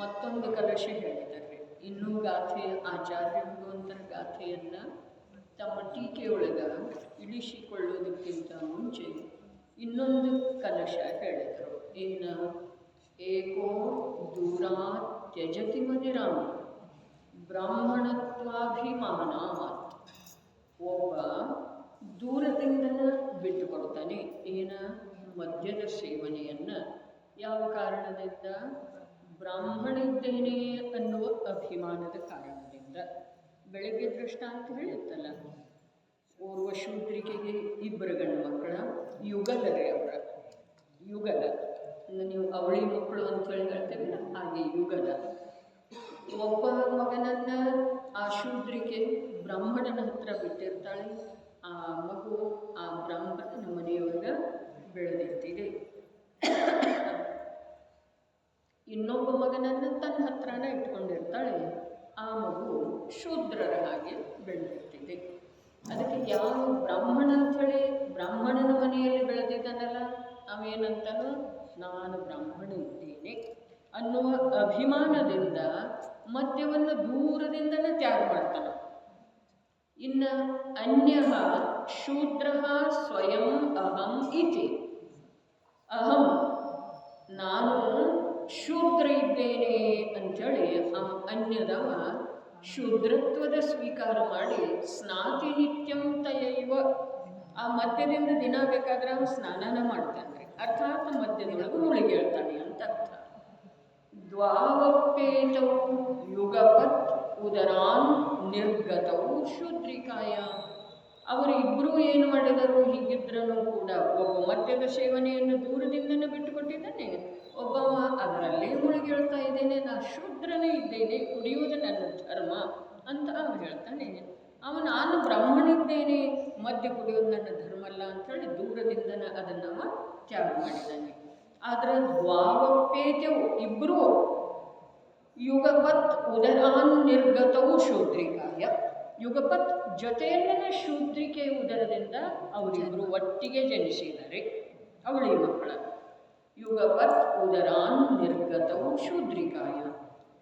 ಮತ್ತೊಂದು ಕಲಶ ಹೇಳಿದ್ದಾರೆ. ಇನ್ನೂ ಗಾಥೆ ಆಚಾರ್ಯರು ಅಂತ ಗಾಥೆಯನ್ನ ತಮ್ಮ ಟೀಕೆಯೊಳಗ ಇಳಿಸಿಕೊಳ್ಳುವುದಕ್ಕಿಂತ ಮುಂಚೆ ಇನ್ನೊಂದು ಕಲಶ ಹೇಳಿದರು. ಏನ ಏಕೋ ದೂರಾ ತ್ಯಜತಿ ಮದಿರಾಮ ಬ್ರಾಹ್ಮಣತ್ವಾಭಿಮಾನ. ಒಬ್ಬ ದೂರದಿಂದನ ಬಿಟ್ಟುಕೊಡ್ತಾನೆ ಏನ ಮದ್ಯದ ಸೇವನೆಯನ್ನ. ಯಾವ ಕಾರಣದಿಂದ? ಬ್ರಾಹ್ಮಣಿದ್ದೇನೆ ಅನ್ನುವ ಅಭಿಮಾನದ ಕಾರಣದಿಂದ. ಬೆಳಗ್ಗೆ ದೃಷ್ಟಾಂತ ಹೇಳಿತ್ತಲ್ಲ, ಓರ್ವ ಶೂದ್ರಿಕೆಗೆ ಇಬ್ಬರು ಗಂಡು ಮಕ್ಕಳ, ಯುಗಲರೇ ಅವರ ಯುಗಲ. ನೀವು ಅವಳಿ ಮಕ್ಕಳು ಅಂತೇಳಿ ಹೇಳ್ತೇವೆ, ಹಾಗೆ ಯುಗಲ. ಒಬ್ಬ ಮಗನನ್ನ ಆ ಶೂದ್ರಿಕೆ ಬ್ರಾಹ್ಮಣನ ಹತ್ರ ಬಿಟ್ಟಿರ್ತಾಳೆ. ಆ ಮಗು ಆ ಬ್ರಾಹ್ಮಣನ ಮನೆಯೊಳಗ ಬೆಳೆದಿರ್ತಿದೆ. ಇನ್ನೊಬ್ಬ ಮಗನನ್ನು ತನ್ನ ಹತ್ರನೇ ಇಟ್ಕೊಂಡಿರ್ತಾಳೆ. ಆ ಮಗು ಶೂದ್ರರ ಹಾಗೆ ಬೆಳೆದಿರ್ತಿದೆ. ಅದಕ್ಕೆ ಯಾವ ಬ್ರಾಹ್ಮಣ ಅಂಥೇಳಿ ಬ್ರಾಹ್ಮಣನ ಮನೆಯಲ್ಲಿ ಬೆಳೆದಿದ್ದಾನಲ್ಲ, ಅವೇನಂತನೂ ನಾನು ಬ್ರಾಹ್ಮಣ ಇದ್ದೇನೆ ಅನ್ನುವ ಅಭಿಮಾನದಿಂದ ಮದ್ಯವನ್ನು ದೂರದಿಂದನೇ ತ್ಯಾಗ ಮಾಡ್ತಾನೆ. ಇನ್ನು ಅನ್ಯ ಶೂದ್ರ ಸ್ವಯಂ ಅಹಂ ಇತಿ. ಅಹಂ ನಾನು ಶೂದ್ರ ಇದ್ದೇನೆ ಅಂಥೇಳಿ ಅನ್ಯದವ ಶೂದ್ರತ್ವದ ಸ್ವೀಕಾರ ಮಾಡಿ ಸ್ನಾತಿ ನಿತ್ಯಂ ತಯೈವ. ಆ ಮದ್ಯದಿಂದ ದಿನ ಬೇಕಾದ್ರೆ ಅವನು ಸ್ನಾನನ ಮಾಡ್ತಾನೆ, ಅರ್ಥಾತ್ ಮದ್ಯದೊಳಗೆ ಮುಳುಗಿ ಹೇಳ್ತಾನೆ ಅಂತ ಅರ್ಥ. ದ್ವಾವಪ್ಪೇತೌ ಯುಗಪತ್ ಉದರಾನ್ ನಿರ್ಗತೌ ಶೂದ್ರಿಕಾಯ. ಅವರಿಬ್ಬರೂ ಏನು ಮಾಡಿದರು? ಹೀಗಿದ್ರೂ ಕೂಡ ಒಬ್ಬ ಮದ್ಯದ ಸೇವನೆಯನ್ನು ದೂರದಿಂದನೇ ಬಿಟ್ಟುಕೊಟ್ಟಿದ್ದಾನೆ, ಒಬ್ಬವ ಅದರಲ್ಲೇ ಮುಳುಗಿ ಹೇಳ್ತಾ ಇದ್ದೇನೆ, ನಾನು ಶೂದ್ರನೇ ಇದ್ದೇನೆ, ಕುಡಿಯುವುದು ನನ್ನ ಧರ್ಮ ಅಂತ ಅವನು ಹೇಳ್ತಾನೆ. ನಾನು ಬ್ರಾಹ್ಮಣಿದ್ದೇನೆ, ಮದ್ಯ ಕುಡಿಯೋದು ನನ್ನ ಧರ್ಮ ಅಲ್ಲ ಅಂಥೇಳಿ ದೂರದಿಂದನೇ ಅದನ್ನು ತ್ಯಾಗ ಮಾಡಿದ್ದಾನೆ. ಆದರೆ ದ್ವಾವಪ್ಪೇತವು ಇಬ್ಬರೂ ಯುಗಪತ್ ಉದರಾನ್ ನಿರ್ಗತವು ಶೂದ್ರಿಕಾಯ. ಯುಗಪತ್ ಜೊತೆಯಲ್ಲೇ ಶೂದ್ರಿಕೆಯ ಉದರದಿಂದ ಅವರಿಬ್ಬರು ಒಟ್ಟಿಗೆ ಜನಿಸಿದ್ದಾರೆ, ಅವಳಿ ಮಕ್ಕಳ. ಯುಗಪತ್ ಉದರಾನ್ ನಿರ್ಗತವು ಶೂದ್ರಿಕಾಯ.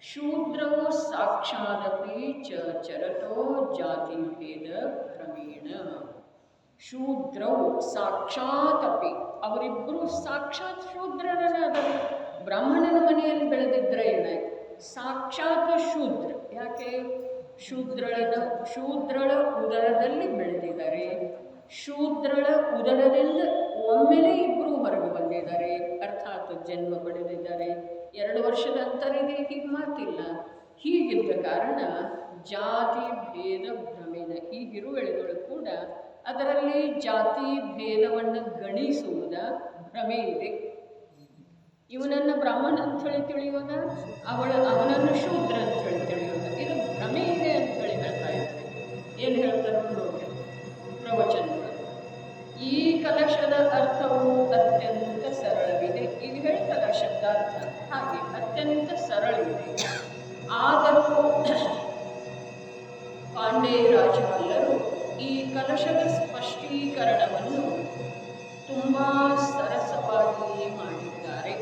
ಶೂದ್ರವು ಸಾಕ್ಷಾದಪಿ ಚರತೋ ಜಾತಿ ಭೇದ ಕ್ರಮೇಣ. ಶೂದ್ರವು ಸಾಕ್ಷಾತಪಿ, ಅವರಿಬ್ಬರು ಸಾಕ್ಷಾತ್ ಶೂದ್ರರನ್ನ ಅದರ ಬ್ರಾಹ್ಮಣನ ಮನೆಯಲ್ಲಿ ಬೆಳೆದಿದ್ರೆ ಏನಾಯ್ತು? ಸಾಕ್ಷಾತ್ ಶೂದ್ರ. ಯಾಕೆ? ಶೂದ್ರಳ ಉದರದಲ್ಲಿ ಬೆಳೆದಿದ್ದಾರೆ. ಶೂದ್ರಳ ಉದರದಿಂದ ಒಮ್ಮೆಲೆ ಇಬ್ಬರು ಹೊರಗೆ ಬಂದಿದ್ದಾರೆ, ಅರ್ಥಾತ್ ಜನ್ಮ ಪಡೆದಿದ್ದಾರೆ. 2 ವರ್ಷದ ಅಂತರಿಗೆ ಹೀಗೆ ಮಾತಿಲ್ಲ. ಹೀಗಿದ್ದ ಕಾರಣ ಜಾತಿ ಭೇದ ಭ್ರಮೇನ, ಹೀಗಿರುವ ವೇಳೆಗಳು ಕೂಡ ಅದರಲ್ಲಿ ಜಾತಿ ಭೇದವನ್ನು ಗಣಿಸುವುದ ಭ್ರಮೆ ಇದೆ. ಇವನನ್ನು ಬ್ರಾಹ್ಮಣ ಅಂಥೇಳಿ ತಿಳಿಯೋದ, ಅವನನ್ನು ಶೂದ್ರ ಅಂಥೇಳಿ ತಿಳಿಯೋದ, ಇದು ಭ್ರಮೆ ಇದೆ ಅಂಥೇಳಿ ಹೇಳ್ತಾ ಇದ್ದಾರೆ. ಏನು ಹೇಳ್ತಾರೆ ನೋಡಿ ಪ್ರವಚನಗಳು. ಈ ಕಲಶದ ಅರ್ಥವು ಅತ್ಯಂತ ಸರಳವಿದೆ. ಈಗ ಹೇಳ್ತಲ್ಲ ಶಬ್ದಾರ್ಥ ಹಾಗೆ ಅತ್ಯಂತ ಸರಳ ಇದೆ. ಆದರೂ ಪಾಂಡೇಯ ರಾಜವಲ್ಲರು ಈ ಕಲಶದ ಸ್ಪಷ್ಟೀಕರಣವನ್ನು ತುಂಬ ಸರಸವಾಗಿ ಮಾಡಿದ್ದಾರೆ.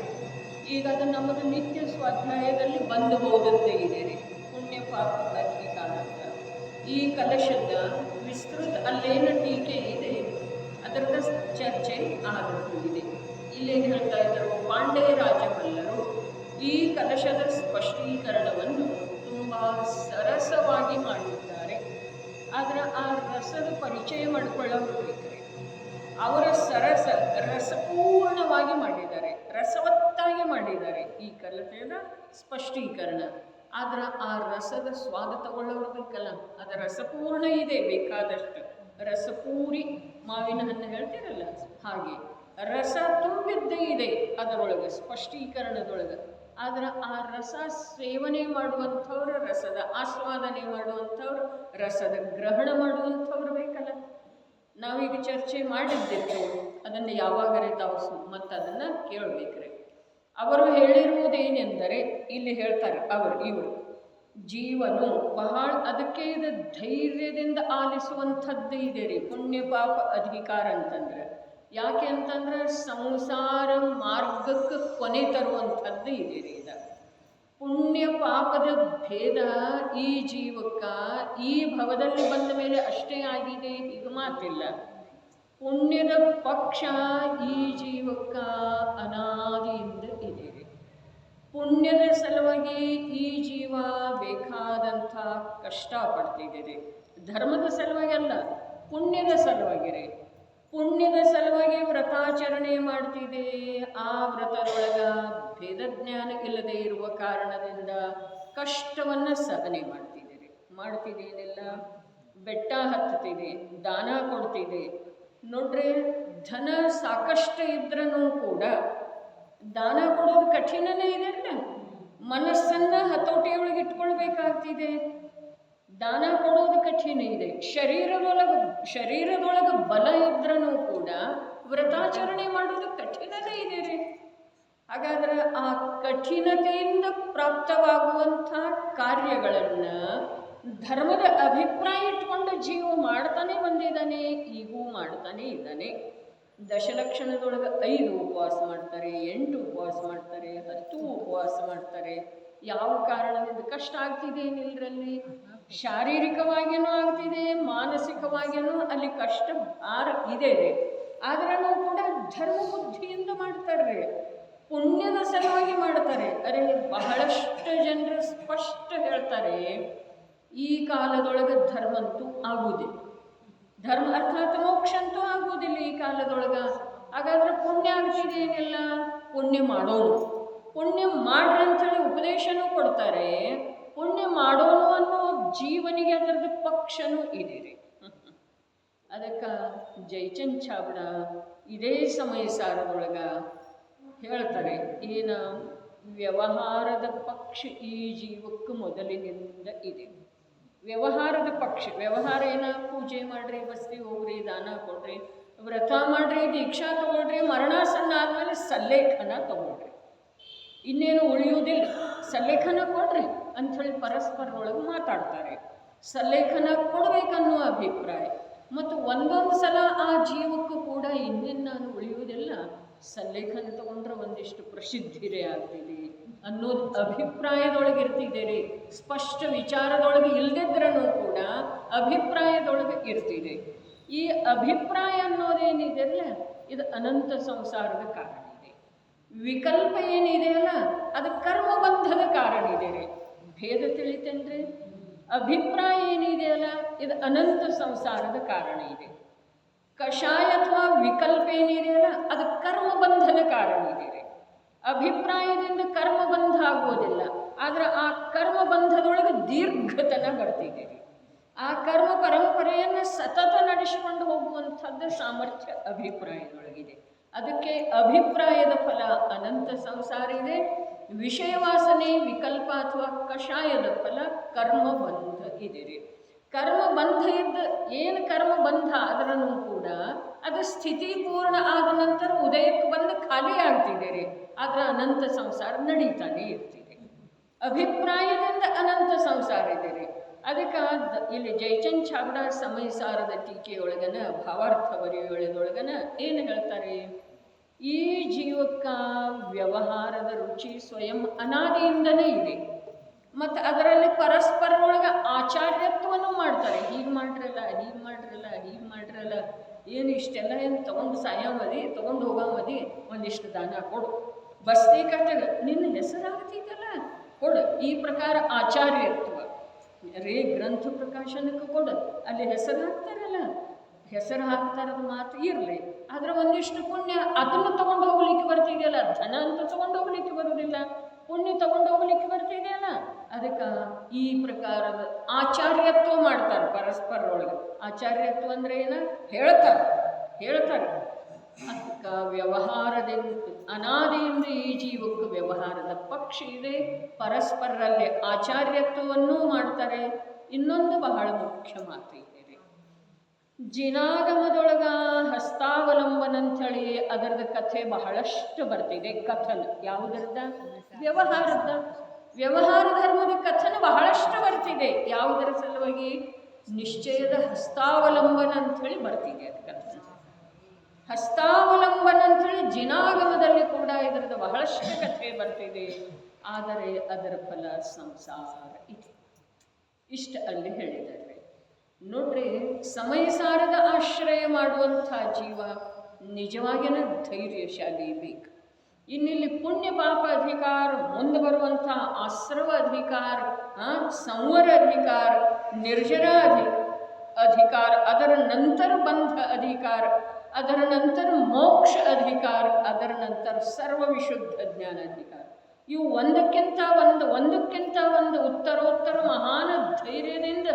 ಈಗ ಅದು ನಮ್ಮದು ನಿತ್ಯ ಸ್ವಾಧ್ಯಾಯದಲ್ಲಿ ಬಂದು ಹೋದಂತೆ ಇದೆ ರೀ, ಪುಣ್ಯ ಪಾಪ ಅಧಿಕಾರ ಅಂತ. ಈ ಕಲಶದ ವಿಸ್ತೃತ ಅಲ್ಲೇನು ಟೀಕೆ ಇದೆ ಅದರದ ಚರ್ಚೆ ಆದದ್ದು ಇದೆ. ಇಲ್ಲೇನು ಹೇಳ್ತಾ ಇದ್ದರು, ಪಾಂಡೇಯ ರಾಜವಲ್ಲರು ಈ ಕಲಶದ ಸ್ಪಷ್ಟೀಕರಣವನ್ನು ತುಂಬ ಸರಸವಾಗಿ ಮಾಡಿದ್ದಾರೆ. ಆದರೆ ಆ ರಸದ ಪರಿಚಯ ಮಾಡಿಕೊಳ್ಳಬೇಕ್ರಿ. ಅವರ ರಸಪೂರ್ಣವಾಗಿ ಮಾಡಿದ್ದಾರೆ, ರಸವತ್ತಾಗಿ ಮಾಡಿದ್ದಾರೆ ಈ ಕಲಶದ ಸ್ಪಷ್ಟೀಕರಣ. ಆದ್ರೆ ಆ ರಸದ ಸ್ವಾದ ತಗೊಳ್ಳೋರ್ಬೇಕಲ್ಲ, ಅದು ರಸಪೂರ್ಣ ಇದೆ, ಬೇಕಾದಷ್ಟು ರಸಪೂರಿ ಮಾವಿನ ಹಣ್ಣು ಹೇಳ್ತೀರಲ್ಲ ಹಾಗೆ ರಸ ತುಂಬಿದ್ದೇ ಇದೆ ಅದರೊಳಗೆ, ಸ್ಪಷ್ಟೀಕರಣದೊಳಗೆ. ಆದ್ರೆ ಆ ರಸ ಸೇವನೆ ಮಾಡುವಂಥವ್ರು, ರಸದ ಆಸ್ವಾದನೆ ಮಾಡುವಂಥವ್ರು, ರಸದ ಗ್ರಹಣ ಮಾಡುವಂಥವ್ರು ಬೇಕಲ್ಲ. ನಾವೀಗ ಚರ್ಚೆ ಮಾಡಿದ್ದಿತ್ತು, ಅದನ್ನು ಯಾವಾಗರೇ ತಾವು ಮತ್ತು ಅದನ್ನು ಕೇಳಬೇಕ್ರಿ. ಅವರು ಹೇಳಿರುವುದೇನೆಂದರೆ, ಇಲ್ಲಿ ಹೇಳ್ತಾರೆ ಇವರು ಜೀವನು ಬಹಳ ಅದಕ್ಕೆ ಇದು ಧೈರ್ಯದಿಂದ ಆಲಿಸುವಂಥದ್ದು ಇದೆ ರೀ, ಪುಣ್ಯ ಪಾಪ ಅಧಿಕಾರ ಅಂತಂದ್ರೆ. ಯಾಕೆ ಅಂತಂದ್ರೆ ಸಂಸಾರ ಮಾರ್ಗಕ್ಕೆ ಕೊನೆ ತರುವಂಥದ್ದು ಇದೆ ರೀ ಇದು. ಪುಣ್ಯ ಪಾಪದ ಭೇದ ಈ ಜೀವಕ್ಕೆ ಈ ಭವದಲ್ಲಿ ಬಂದ ಮೇಲೆ ಅಷ್ಟೇ ಆಗಿದೆ ಈಗ ಮಾತಿಲ್ಲ. ಪುಣ್ಯದ ಪಕ್ಷ ಈ ಜೀವಕ್ಕೆ ಅನಾದಿಯಿಂದ ಇದೆ ರೀ. ಪುಣ್ಯದ ಸಲುವಾಗಿ ಈ ಜೀವ ಬೇಕಾದಂಥ ಕಷ್ಟಪಡ್ತಿದ್ದೀರಿ. ಧರ್ಮದ ಸಲುವಾಗಿ ಅಲ್ಲ, ಪುಣ್ಯದ ಸಲುವಾಗಿ ರೀ. ಪುಣ್ಯದ ಸಲುವಾಗಿ ವ್ರತಾಚರಣೆ ಮಾಡ್ತಿದೆ. ಆ ವ್ರತದೊಳಗೆ ಭೇದಜ್ಞಾನ ಇಲ್ಲದೆ ಇರುವ ಕಾರಣದಿಂದ ಕಷ್ಟವನ್ನು ಸಹನೆ ಮಾಡ್ತಿದ್ದೇನಿಲ್ಲ. ಬೆಟ್ಟ ಹತ್ತುತ್ತಿದೆ, ದಾನ ಕೊಡ್ತಿದೆ. ನೋಡ್ರಿ, ಧನ ಸಾಕಷ್ಟು ಇದ್ರೂ ಕೂಡ ದಾನ ಕೊಡೋದು ಕಠಿಣನೇ ಇದೆ ಅಲ್ಲ. ಮನಸ್ಸನ್ನು ಹತೋಟಿಯೊಳಗೆ ಇಟ್ಕೊಳ್ಬೇಕಾಗ್ತಿದೆ. ದಾನ ಕೊಡೋದು ಕಠಿಣ ಇದೆ. ಶರೀರದೊಳಗೆ ಬಲ ಇದ್ರೂ ಕೂಡ ವ್ರತಾಚರಣೆ ಮಾಡೋದು ಕಠಿಣನೇ ಇದೆ ರೀ. ಹಾಗಾದ್ರೆ ಆ ಕಠಿಣತೆಯಿಂದ ಪ್ರಾಪ್ತವಾಗುವಂಥ ಕಾರ್ಯಗಳನ್ನು ಧರ್ಮದ ಅಭಿಪ್ರಾಯ ಇಟ್ಕೊಂಡು ಜೀವ ಮಾಡ್ತಾನೆ ಬಂದಿದ್ದಾನೆ, ಈಗೂ ಮಾಡ್ತಾನೆ ಇದ್ದಾನೆ. ದಶಲಕ್ಷಣದೊಳಗೆ 5 ಉಪವಾಸ ಮಾಡ್ತಾರೆ, 8 ಉಪವಾಸ ಮಾಡ್ತಾರೆ, 10 ಉಪವಾಸ ಮಾಡ್ತಾರೆ. ಯಾವ ಕಾರಣದಿಂದ ಕಷ್ಟ ಆಗ್ತಿದೆ ಏನಿಲ್ಲರಲ್ಲಿ, ಶಾರೀರಿಕವಾಗಿಯೂ ಆಗ್ತಿದೆ, ಮಾನಸಿಕವಾಗಿಯೂ ಅಲ್ಲಿ ಕಷ್ಟ ಭಾರ ಇದೆ. ಆದ್ರೂ ಕೂಡ ಧರ್ಮ ಬುದ್ಧಿಯಿಂದ ಮಾಡ್ತಾರೆ, ಪುಣ್ಯದ ಸಲುವಾಗಿ ಮಾಡ್ತಾರೆ. ಅರೆ, ಬಹಳಷ್ಟು ಜನರು ಸ್ಪಷ್ಟ ಹೇಳ್ತಾರೆ, ಈ ಕಾಲದೊಳಗೆ ಧರ್ಮಂತೂ ಆಗುವುದಿಲ್ಲ, ಧರ್ಮ ಅರ್ಥಾತ್ ಮೋಕ್ಷ ಅಂತೂ ಆಗುವುದಿಲ್ಲ ಈ ಕಾಲದೊಳಗೆ. ಹಾಗಾದ್ರೆ ಪುಣ್ಯ ಆಗ್ತಿದೆ ಏನಿಲ್ಲ, ಪುಣ್ಯ ಮಾಡೋನು, ಪುಣ್ಯ ಮಾಡ್ರಿ ಅಂಥೇಳಿ ಉಪದೇಶನೂ ಕೊಡ್ತಾರೆ. ಪುಣ್ಯ ಮಾಡೋನು ಅನ್ನೋ ಜೀವನಿಗೆ ಅದರದ್ದು ಪಕ್ಷನೂ ಇದೆ ರೀ. ಅದಕ್ಕೆ ಜಯಚಂದ್ ಚಾವ್ಡಾ ಇದೇ ಸಮಯ ಸಾರದೊಳಗೆ ಹೇಳ್ತಾರೆ, ಏನು ವ್ಯವಹಾರದ ಪಕ್ಷ ಈ ಜೀವಕ್ಕೆ ಮೊದಲಿನಿಂದ ಇದೆ. ವ್ಯವಹಾರದ ಪಕ್ಷ, ವ್ಯವಹಾರ ಏನ, ಪೂಜೆ ಮಾಡ್ರಿ, ಬಸ್ತಿ ಹೋಗ್ರಿ, ದಾನ ಕೊಡ್ರಿ, ವ್ರತ ಮಾಡ್ರಿ, ದೀಕ್ಷಾ ತಗೊಳ್ರಿ, ಮರಣಾಸನ್ನ ಆದಮೇಲೆ ಸಲ್ಲೇಖನ ತಗೊಳ್ರಿ, ಇನ್ನೇನು ಉಳಿಯುವುದಿಲ್ಲ, ಸಲ್ಲೇಖನ ಕೊಡ್ರಿ ಅಂಥೇಳಿ ಪರಸ್ಪರದೊಳಗೆ ಮಾತಾಡ್ತಾರೆ. ಸಲ್ಲೇಖನ ಕೊಡಬೇಕನ್ನೋ ಅಭಿಪ್ರಾಯ. ಮತ್ತು ಒಂದೊಂದು ಸಲ ಆ ಜೀವಕ್ಕೂ ಕೂಡ ಇನ್ನೇನು ನಾನು ಉಳಿಯುವುದಿಲ್ಲ, ಸಲ್ಲೇಖನ ತಗೊಂಡ್ರೆ ಒಂದಿಷ್ಟು ಪ್ರಸಿದ್ಧಿರೇ ಆಗ್ತಿದೆ ಅನ್ನೋದು ಅಭಿಪ್ರಾಯದೊಳಗೆ ಇರ್ತಿದ್ದೀರಿ. ಸ್ಪಷ್ಟ ವಿಚಾರದೊಳಗೆ ಇಲ್ಲದಿದ್ರೂ ಕೂಡ ಅಭಿಪ್ರಾಯದೊಳಗೆ ಇರ್ತಿದೆ. ಈ ಅಭಿಪ್ರಾಯ ಅನ್ನೋದೇನಿದೆಯಲ್ಲ, ಇದು ಅನಂತ ಸಂಸಾರದ ಕಾರಣ ಇದೆ. ವಿಕಲ್ಪ ಏನಿದೆಯಲ್ಲ, ಅದು ಕರ್ಮಬಂಧದ ಕಾರಣ ಇದೆ ರೀ. ಭೇದ ತಿಳಿತೇನ್ರಿ? ಅಭಿಪ್ರಾಯ ಏನಿದೆಯಲ್ಲ, ಇದು ಅನಂತ ಸಂಸಾರದ ಕಾರಣ ಇದೆ. ಕಷಾಯ ಅಥವಾ ವಿಕಲ್ಪ ಏನಿದೆಯಲ್ಲ, ಅದು ಕರ್ಮಬಂಧದ ಕಾರಣ ಇದೆ ರೀ. ಅಭಿಪ್ರಾಯದಿಂದ ಕರ್ಮಬಂಧ ಆಗುವುದಿಲ್ಲ, ಆದರೆ ಆ ಕರ್ಮಬಂಧದೊಳಗೆ ದೀರ್ಘತನ ಬರ್ತಿದೆ ರೀ. ಆ ಕರ್ಮ ಪರಂಪರೆಯನ್ನು ಸತತ ನಡೆಸಿಕೊಂಡು ಹೋಗುವಂಥದ್ದು ಸಾಮರ್ಥ್ಯ ಅಭಿಪ್ರಾಯದೊಳಗಿದೆ. ಅದಕ್ಕೆ ಅಭಿಪ್ರಾಯದ ಫಲ ಅನಂತ ಸಂಸಾರ ಇದೆ. ವಿಷಯ ವಾಸನೆ ವಿಕಲ್ಪ ಅಥವಾ ಕಷಾಯದ ಫಲ ಕರ್ಮಬಂಧ ಇದೆ ರೀ. ಕರ್ಮ ಬಂಧ ಇದ್ದ ಏನು ಕರ್ಮ ಬಂಧ ಅದರನ್ನು ಕೂಡ ಅದು ಸ್ಥಿತಿಪೂರ್ಣ ಆದ ನಂತರ ಉದಯಕ್ಕೆ ಬಂದು ಖಾಲಿ ಆಗ್ತಿದ್ದೀರಿ. ಆದರೆ ಅನಂತ ಸಂಸಾರ ನಡೀತಾನೆ ಇರ್ತಿದೆ. ಅಭಿಪ್ರಾಯದಿಂದ ಅನಂತ ಸಂಸಾರ ಇದ್ದೀರಿ. ಅದಕ್ಕೆ ಇಲ್ಲಿ ಜಯಚಂದ್ ಛಾಬ್ಡಾ ಸಮಯಸಾರದ ಟೀಕೆಯೊಳಗನ ಭಾವಾರ್ಥ ಬರೆಯೊಳಗನ ಏನು ಹೇಳ್ತಾರೆ? ಈ ಜೀವಕ್ಕ ವ್ಯವಹಾರದ ರುಚಿ ಸ್ವಯಂ ಅನಾದಿಯಿಂದನೇ ಇದೆ. ಮತ್ತು ಅದರಲ್ಲಿ ಪರಸ್ಪರೊಳಗೆ ಆಚಾರ್ಯತ್ವವನ್ನು ಮಾಡ್ತಾರೆ. ಹೀಗೆ ಮಾಡ್ರಲ್ಲ, ಹೀಗೆ ಮಾಡ್ರಲ್ಲ, ಹೀಗೆ ಮಾಡ್ರಲ್ಲ, ಏನು ಇಷ್ಟೆಲ್ಲ ಏನು ತೊಗೊಂಡು ಸಾಯಮದಿ, ತೊಗೊಂಡು ಹೋಗಮದಿ, ಒಂದಿಷ್ಟು ದಾನ ಕೊಡು, ಬಸ್ತಿ ಕಟ್ಟಗ ನಿನ್ನ ಹೆಸರಾಗ್ತಿದ್ದಲ್ಲ ಕೊಡು. ಈ ಪ್ರಕಾರ ಆಚಾರ್ಯತ್ವ ಗ್ರಂಥ ಪ್ರಕಾಶನಕ್ಕೆ ಕೊಡು. ಅಲ್ಲಿ ಹೆಸರು ಹಾಕ್ತಾರಲ್ಲ, ಹೆಸರು ಹಾಕ್ತಾರದ ಮಾತು ಇರಲಿ, ಆದರೆ ಒಂದಿಷ್ಟು ಪುಣ್ಯ ಅದನ್ನು ತೊಗೊಂಡು ಹೋಗ್ಲಿಕ್ಕೆ ಬರ್ತಿದೆಯಲ್ಲ. ಧನ ಅಂತ ತೊಗೊಂಡು ಹೋಗ್ಲಿಕ್ಕೆ ಬರೋದಿಲ್ಲ, ಪುಣ್ಯ ತೊಗೊಂಡು ಹೋಗ್ಲಿಕ್ಕೆ ಬರ್ತಿದೆಯಲ್ಲ. ಅದಕ್ಕೆ ಈ ಪ್ರಕಾರದ ಆಚಾರ್ಯತ್ವ ಮಾಡ್ತಾರೆ ಪರಸ್ಪರೊಳಗೆ. ಆಚಾರ್ಯತ್ವ ಅಂದರೆ ಏನು ಹೇಳ್ತಾರೆ. ಅದಕ್ಕೆ ವ್ಯವಹಾರದಿಂದ ಅನಾದಿಯಿಂದ ಈ ಜೀವಕ್ಕೆ ವ್ಯವಹಾರದ ಪಕ್ಷ ಇದೆ. ಪರಸ್ಪರರಲ್ಲಿ ಆಚಾರ್ಯತ್ವವನ್ನೂ ಮಾಡ್ತಾರೆ. ಇನ್ನೊಂದು ಬಹಳ ಮುಖ್ಯ ಮಾತು ಇದೆ. ಜಿನಾಗಮದೊಳಗ ಹಸ್ತಾವಲಂಬನ ಅಂಥೇಳಿ ಅದರದ ಕಥೆ ಬಹಳಷ್ಟು ಬರ್ತಿದೆ. ಕಥನ ಯಾವುದರದ? ವ್ಯವಹಾರ ಧರ್ಮದ ಕಥನ ಬಹಳಷ್ಟು ಬರ್ತಿದೆ. ಯಾವುದರ ಸಲುವಾಗಿ? ನಿಶ್ಚಯದ ಹಸ್ತಾವಲಂಬನ ಅಂಥೇಳಿ ಬರ್ತಿದೆ. ಅದು ಕಥನ ಹಸ್ತಾವಲಂಬನ ಅಂಥೇಳಿ ಜಿನಾಗಮದಲ್ಲಿ ಕೂಡ ಇದರದ ಬಹಳಷ್ಟು ಕಥೆ ಬರ್ತಿದೆ. ಆದರೆ ಅದರ ಫಲ ಸಂಸಾರ ಇದೆ. ಇಷ್ಟ ಅಲ್ಲಿ ಹೇಳಿದ್ದಾರೆ. ನೋಡ್ರಿ, ಸಮಯಸಾರದ ಆಶ್ರಯ ಮಾಡುವಂಥ ಜೀವ ನಿಜವಾಗಿನ ಧೈರ್ಯಶಾಲಿ ಬೇಕು. ಇನ್ನಿಲ್ಲಿ ಪುಣ್ಯ ಪಾಪ ಅಧಿಕಾರ, ಮುಂದೆ ಬರುವಂಥ ಆಶ್ರವ ಅಧಿಕಾರ, ಸಂವರ ಅಧಿಕಾರ, ನಿರ್ಜರ ಅಧಿಕಾರ, ಅದರ ನಂತರ ಬಂಧ ಅಧಿಕಾರ, ಅದರ ನಂತರ ಮೋಕ್ಷ ಅಧಿಕಾರ, ಅದರ ನಂತರ ಸರ್ವ ವಿಶುದ್ಧ ಜ್ಞಾನ ಅಧಿಕಾರ. ಇವು ಒಂದಕ್ಕಿಂತ ಒಂದು ಉತ್ತರೋತ್ತರ ಮಹಾನ ಧೈರ್ಯದಿಂದ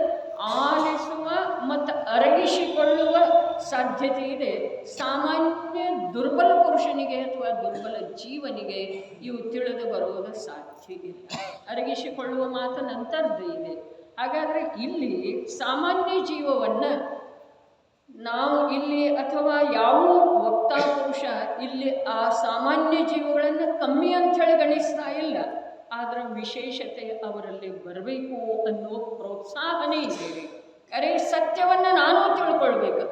ಆಲಿಸುವ ಮತ್ತು ಅರಗಿಸಿಕೊಳ್ಳುವ ಸಾಧ್ಯತೆ ಇದೆ. ಸಾಮಾನ್ಯ ದುರ್ಬಲ ಪುರುಷನಿಗೆ ಅಥವಾ ದುರ್ಬಲ ಜೀವನಿಗೆ ಇವು ತಿಳಿದು ಬರುವುದು ಸಾಧ್ಯ ಇಲ್ಲ. ಅರಗಿಸಿಕೊಳ್ಳುವ ಮಾತು ನಂತರದ್ದು ಇದೆ. ಹಾಗಾದರೆ ಇಲ್ಲಿ ಸಾಮಾನ್ಯ ಜೀವವನ್ನು ನಾವು ಇಲ್ಲಿ ಅಥವಾ ಯಾವ ವಕ್ತಾ ಪುರುಷ ಇಲ್ಲಿ ಆ ಸಾಮಾನ್ಯ ಜೀವಗಳನ್ನು ಕಮ್ಮಿ ಅಂಥೇಳಿ ಗಣಿಸ್ತಾ ಇಲ್ಲ. ಆದರೆ ವಿಶೇಷತೆ ಅವರಲ್ಲಿ ಬರಬೇಕು ಅನ್ನೋ ಪ್ರೋತ್ಸಾಹನೇ ಇದೆ. ಅರೆ, ಸತ್ಯವನ್ನು ನಾನು ತಿಳ್ಕೊಳ್ಬೇಕು.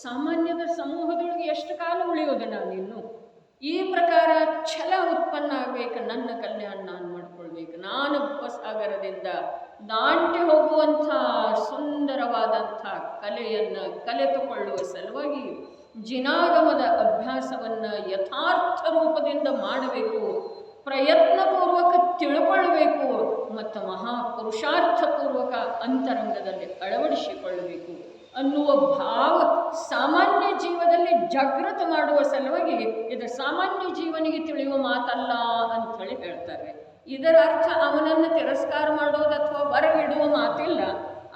ಸಾಮಾನ್ಯದ ಸಮೂಹದೊಳಗೆ ಎಷ್ಟು ಕಾಲ ಉಳಿಯೋದು ನಾನಿನ್ನು? ಈ ಪ್ರಕಾರ ಛಲ ಉತ್ಪನ್ನ ಆಗಬೇಕು. ನನ್ನ ಕಲ್ಯಾಣ ನಾನು ಮಾಡ್ಕೊಳ್ಬೇಕು. ನಾನು ಭವಸಾಗರದಿಂದ ದಾಟಿ ಹೋಗುವಂಥ ಸುಂದರವಾದಂಥ ಕಲೆಯನ್ನು ಕಲಿತುಕೊಳ್ಳುವ ಸಲುವಾಗಿ ಜಿನಾಗಮದ ಅಭ್ಯಾಸವನ್ನು ಯಥಾರ್ಥ ರೂಪದಿಂದ ಮಾಡಬೇಕು, ಪ್ರಯತ್ನಪೂರ್ವಕ ತಿಳ್ಕೊಳ್ಬೇಕು ಮತ್ತು ಮಹಾಪುರುಷಾರ್ಥಪೂರ್ವಕ ಅಂತರಂಗದಲ್ಲಿ ಅಳವಡಿಸಿಕೊಳ್ಳಬೇಕು ಅನ್ನುವ ಭಾವ ಸಾಮಾನ್ಯ ಜೀವದಲ್ಲಿ ಜಾಗೃತ ಮಾಡುವ ಸಲುವಾಗಿ ಇದು ಸಾಮಾನ್ಯ ಜೀವನಿಗೆ ತಿಳಿಯುವ ಮಾತಲ್ಲ ಅಂಥೇಳಿ ಹೇಳ್ತಾರೆ. ಇದರ ಅರ್ಥ ಅವನನ್ನು ತಿರಸ್ಕಾರ ಮಾಡೋದು ಅಥವಾ ಹೊರಗಿಡುವ ಮಾತಿಲ್ಲ.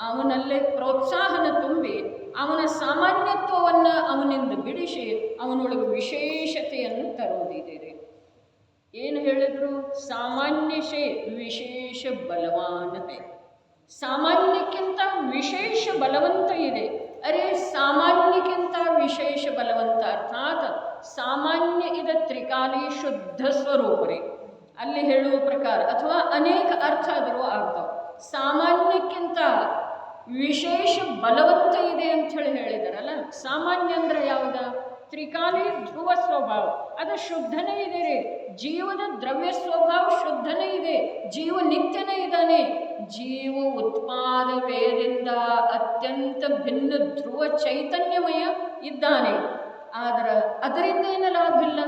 ಅವನಲ್ಲೇ ಪ್ರೋತ್ಸಾಹನ ತುಂಬಿ ಅವನ ಸಾಮಾನ್ಯತ್ವವನ್ನು ಅವನಿಂದ ಬಿಡಿಸಿ ಅವನೊಳಗೆ ವಿಶೇಷತೆಯನ್ನು ತರುವುದಿದೆ. ಏನು ಹೇಳಿದ್ರು? ಸಾಮಾನ್ಯಶೇ ವಿಶೇಷ ಬಲವಾನ್ ಹೈ. ಸಾಮಾನ್ಯಕ್ಕಿಂತ ವಿಶೇಷ ಬಲವಂತ ಇದೆ. ಅರೆ, ಸಾಮಾನ್ಯಕ್ಕಿಂತ ವಿಶೇಷ ಬಲವಂತ ಅರ್ಥಾತ್ ಸಾಮಾನ್ಯ ಇದ ತ್ರಿಕಾಲಿ ಶುದ್ಧ ಸ್ವರೂಪರೇ ಅಲ್ಲಿ ಹೇಳುವ ಪ್ರಕಾರ, ಅಥವಾ ಅನೇಕ ಅರ್ಥ ಆದರೂ ಆಗ್ತಾವೆ. ಸಾಮಾನ್ಯಕ್ಕಿಂತ ವಿಶೇಷ ಬಲವಂತ ಇದೆ ಅಂಥೇಳಿ ಹೇಳಿದಾರಲ್ಲ. ಸಾಮಾನ್ಯ ಅಂದರೆ ಯಾವುದ? ತ್ರಿಕಾಲಿ ಧ್ರುವ ಸ್ವಭಾವ, ಅದು ಶುದ್ಧನೇ ಇದೆ ರೀ. ಜೀವದ ದ್ರವ್ಯ ಸ್ವಭಾವ ಶುದ್ಧನೇ ಇದೆ. ಜೀವ ನಿತ್ಯನೇ ಇದ್ದಾನೆ. ಜೀವ ಉತ್ಪಾದ ವೇದಿಂದ ಅತ್ಯಂತ ಭಿನ್ನ ಧ್ರುವ ಚೈತನ್ಯಮಯ ಇದ್ದಾನೆ. ಆದರೆ ಅದರಿಂದ ಏನು ಲಾಭ ಇಲ್ಲ.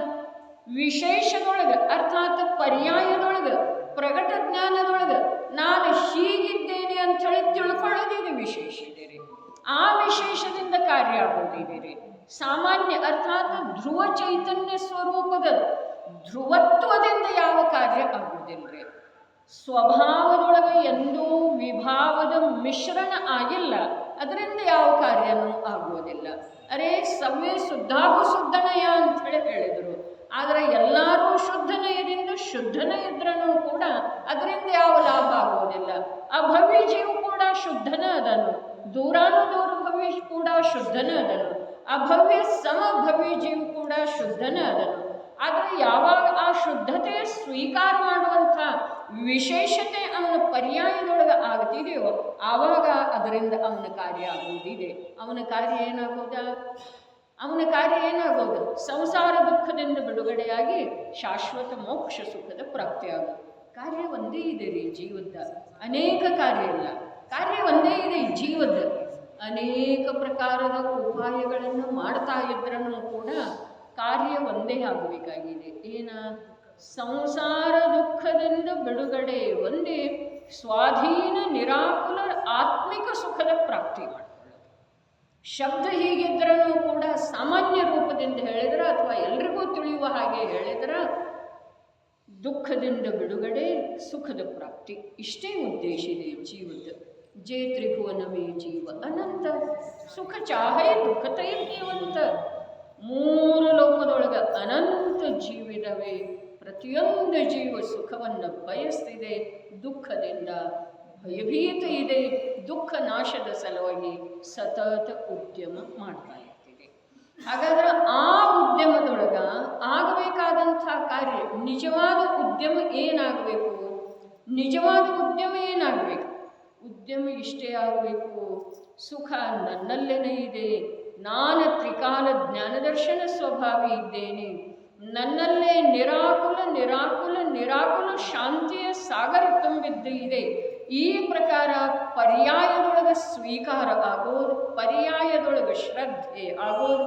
ವಿಶೇಷದೊಳಗೆ ಅರ್ಥಾತ್ ಪರ್ಯಾಯದೊಳಗೆ ಪ್ರಗಟ ಜ್ಞಾನದೊಳಗೆ ನಾನು ಹೀಗಿದ್ದೇನೆ ಅಂಥೇಳಿ ತಿಳ್ಕೊಳ್ಳೋದಿದೆ ವಿಶೇಷ ಇದೆ ರೀ. ಆ ವಿಶೇಷದಿಂದ ಕಾರ್ಯ ಆಗೋದಿದೆ ರೀ. ಸಾಮಾನ್ಯ ಅರ್ಥಾತ್ ಧ್ರುವ ಚೈತನ್ಯ ಸ್ವರೂಪದ ಧ್ರುವತ್ವದಿಂದ ಯಾವ ಕಾರ್ಯ ಆಗುವುದಿಲ್ಲ ರೀ. ಸ್ವಭಾವದೊಳಗೆ ಎಂದೂ ವಿಭಾವದ ಮಿಶ್ರಣ ಆಗಿಲ್ಲ, ಅದರಿಂದ ಯಾವ ಕಾರ್ಯನೂ ಆಗುವುದಿಲ್ಲ. ಅರೇ, ಸವ್ಯ ಶುದ್ಧಾಗೂ ಶುದ್ಧನಯ ಅಂಥೇಳಿ ಹೇಳಿದರು. ಆದರೆ ಎಲ್ಲರೂ ಶುದ್ಧನಯದಿಂದ ಶುದ್ಧನಯಿದ್ರೂ ಕೂಡ ಅದರಿಂದ ಯಾವ ಲಾಭ ಆಗುವುದಿಲ್ಲ. ಅಭವ್ಯ ಜೀವ ಕೂಡ ಶುದ್ಧನ ಅದನು, ದೂರಾನುದೂರ ಭವ್ಯ ಕೂಡ ಶುದ್ಧನೇ ಅದನು, ಅಭವ್ಯ ಸಮಭವ್ಯ ಜೀವ ಕೂಡ ಶುದ್ಧನೇ ಅದನು. ಆದರೆ ಯಾವಾಗ ಆ ಶುದ್ಧತೆ ಸ್ವೀಕಾರ ಮಾಡುವಂಥ ವಿಶೇಷತೆ ಅವನ ಪರ್ಯಾಯದೊಳಗೆ ಆಗ್ತಿದೆಯೋ ಆವಾಗ ಅದರಿಂದ ಅವನ ಕಾರ್ಯ ಆಗುವುದಿದೆ. ಅವನ ಕಾರ್ಯ ಏನಾಗೋದು? ಸಂಸಾರ ದುಃಖದಿಂದ ಬಿಡುಗಡೆಯಾಗಿ ಶಾಶ್ವತ ಮೋಕ್ಷ ಸುಖದ ಪ್ರಾಪ್ತಿಯಾಗೋದು. ಕಾರ್ಯ ಒಂದೇ ಇದೆ ರೀ ಜೀವದ, ಅನೇಕ ಕಾರ್ಯ ಇಲ್ಲ, ಕಾರ್ಯ ಒಂದೇ ಇದೆ ಈ ಜೀವದ. ಅನೇಕ ಪ್ರಕಾರದ ಉಪಾಯಗಳನ್ನು ಮಾಡ್ತಾ ಇದ್ರೂ ಕೂಡ ಕಾರ್ಯ ಒಂದೇ ಆಗಬೇಕಾಗಿದೆ. ಸಂಸಾರ ದುಃಖದಿಂದ ಬಿಡುಗಡೆ ಒಂದೇ, ಸ್ವಾಧೀನ ನಿರಾಕುಲ ಆತ್ಮಿಕ ಸುಖದ ಪ್ರಾಪ್ತಿ ಮಾಡಿಕೊಳ್ಳೋದು. ಶಬ್ದ ಹೀಗಿದ್ರೂ ಕೂಡ ಸಾಮಾನ್ಯ ರೂಪದಿಂದ ಹೇಳಿದ್ರೆ ಅಥವಾ ಎಲ್ರಿಗೂ ತಿಳಿಯುವ ಹಾಗೆ ಹೇಳಿದ್ರೆ ದುಃಖದಿಂದ ಬಿಡುಗಡೆ, ಸುಖದ ಪ್ರಾಪ್ತಿ, ಇಷ್ಟೇ ಉದ್ದೇಶ ಇದೆ ಜೀವದ. ಜೇ ತ್ರಿಭುವನವೇ ಜೀವ ಅನಂತ, ಸುಖ ಚಾಹೇ ದುಃಖ ತೈರ್ಯವಂತ. ಮೂರು ಲೋಕದೊಳಗೆ ಅನಂತ ಜೀವಿದವೆ. ಪ್ರತಿಯೊಂದು ಜೀವ ಸುಖವನ್ನು ಬಯಸ್ತಿದೆ, ದುಃಖದಿಂದ ಭಯಭೀತ ಇದೆ. ದುಃಖ ನಾಶದ ಸಲುವಾಗಿ ಸತತ ಉದ್ಯಮ ಮಾಡ್ತಾ ಇರ್ತಿದೆ. ಹಾಗಾದ್ರೆ ಆ ಉದ್ಯಮದೊಳಗ ಆಗಬೇಕಾದಂಥ ಕಾರ್ಯ, ನಿಜವಾದ ಉದ್ಯಮ ಏನಾಗಬೇಕು? ಉದ್ಯಮ ಇಷ್ಟೇ ಆಗಬೇಕು, ಸುಖ ನನ್ನಲ್ಲೇನೇ ಇದೆ, ನಾನು ತ್ರಿಕಾಲ ಜ್ಞಾನದರ್ಶನ ಸ್ವಭಾವಿ ಇದ್ದೇನೆ, ನನ್ನಲ್ಲೇ ನಿರಾಕುಲ ಶಾಂತಿಯ ಸಾಗರ ತುಂಬಿದ್ದು ಇದೆ. ಈ ಪ್ರಕಾರ ಪರ್ಯಾಯದೊಳಗೆ ಸ್ವೀಕಾರ ಆಗೋದು, ಪರ್ಯಾಯದೊಳಗೆ ಶ್ರದ್ಧೆ ಆಗೋದು,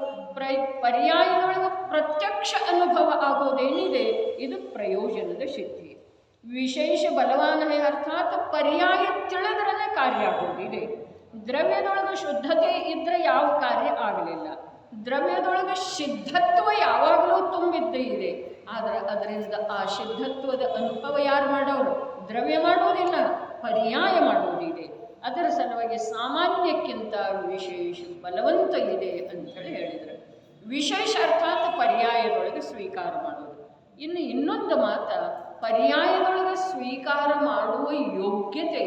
ಪರ್ಯಾಯದೊಳಗೆ ಪ್ರತ್ಯಕ್ಷ ಅನುಭವ ಆಗೋದೇನಿದೆ ಇದು ಪ್ರಯೋಜನದ ಸಿದ್ಧಿ. ವಿಶೇಷ ಬಲವಾನ ಅರ್ಥಾತ್ ಪರ್ಯಾಯ ತಿಳಿದ್ರೇ ಕಾರ್ಯ ಆಗೋದಿದೆ. ದ್ರವ್ಯದೊಳಗೆ ಶುದ್ಧತೆ ಇದ್ದರೆ ಯಾವ ಕಾರ್ಯ ಆಗಲಿಲ್ಲ. ದ್ರವ್ಯದೊಳಗೆ ಸಿದ್ಧತ್ವ ಯಾವಾಗಲೂ ತುಂಬಿದ್ದೇ ಇದೆ. ಆದರೆ ಅದರಿಂದ ಆ ಸಿದ್ಧತ್ವದ ಅನುಭವ ಯಾರು ಮಾಡೋರು? ದ್ರವ್ಯ ಮಾಡೋದಿಲ್ಲ, ಪರ್ಯಾಯ ಮಾಡುವುದಿದೆ. ಅದರ ಸಲುವಾಗಿ ಸಾಮಾನ್ಯಕ್ಕಿಂತ ವಿಶೇಷ ಬಲವಂತ ಇದೆ ಅಂಥೇಳಿ ಹೇಳಿದರು. ವಿಶೇಷ ಅರ್ಥಾತ್ ಪರ್ಯಾಯದೊಳಗೆ ಸ್ವೀಕಾರ ಮಾಡೋದು. ಇನ್ನೊಂದು ಮಾತ, ಪರ್ಯಾಯದೊಳಗೆ ಸ್ವೀಕಾರ ಮಾಡುವ ಯೋಗ್ಯತೆ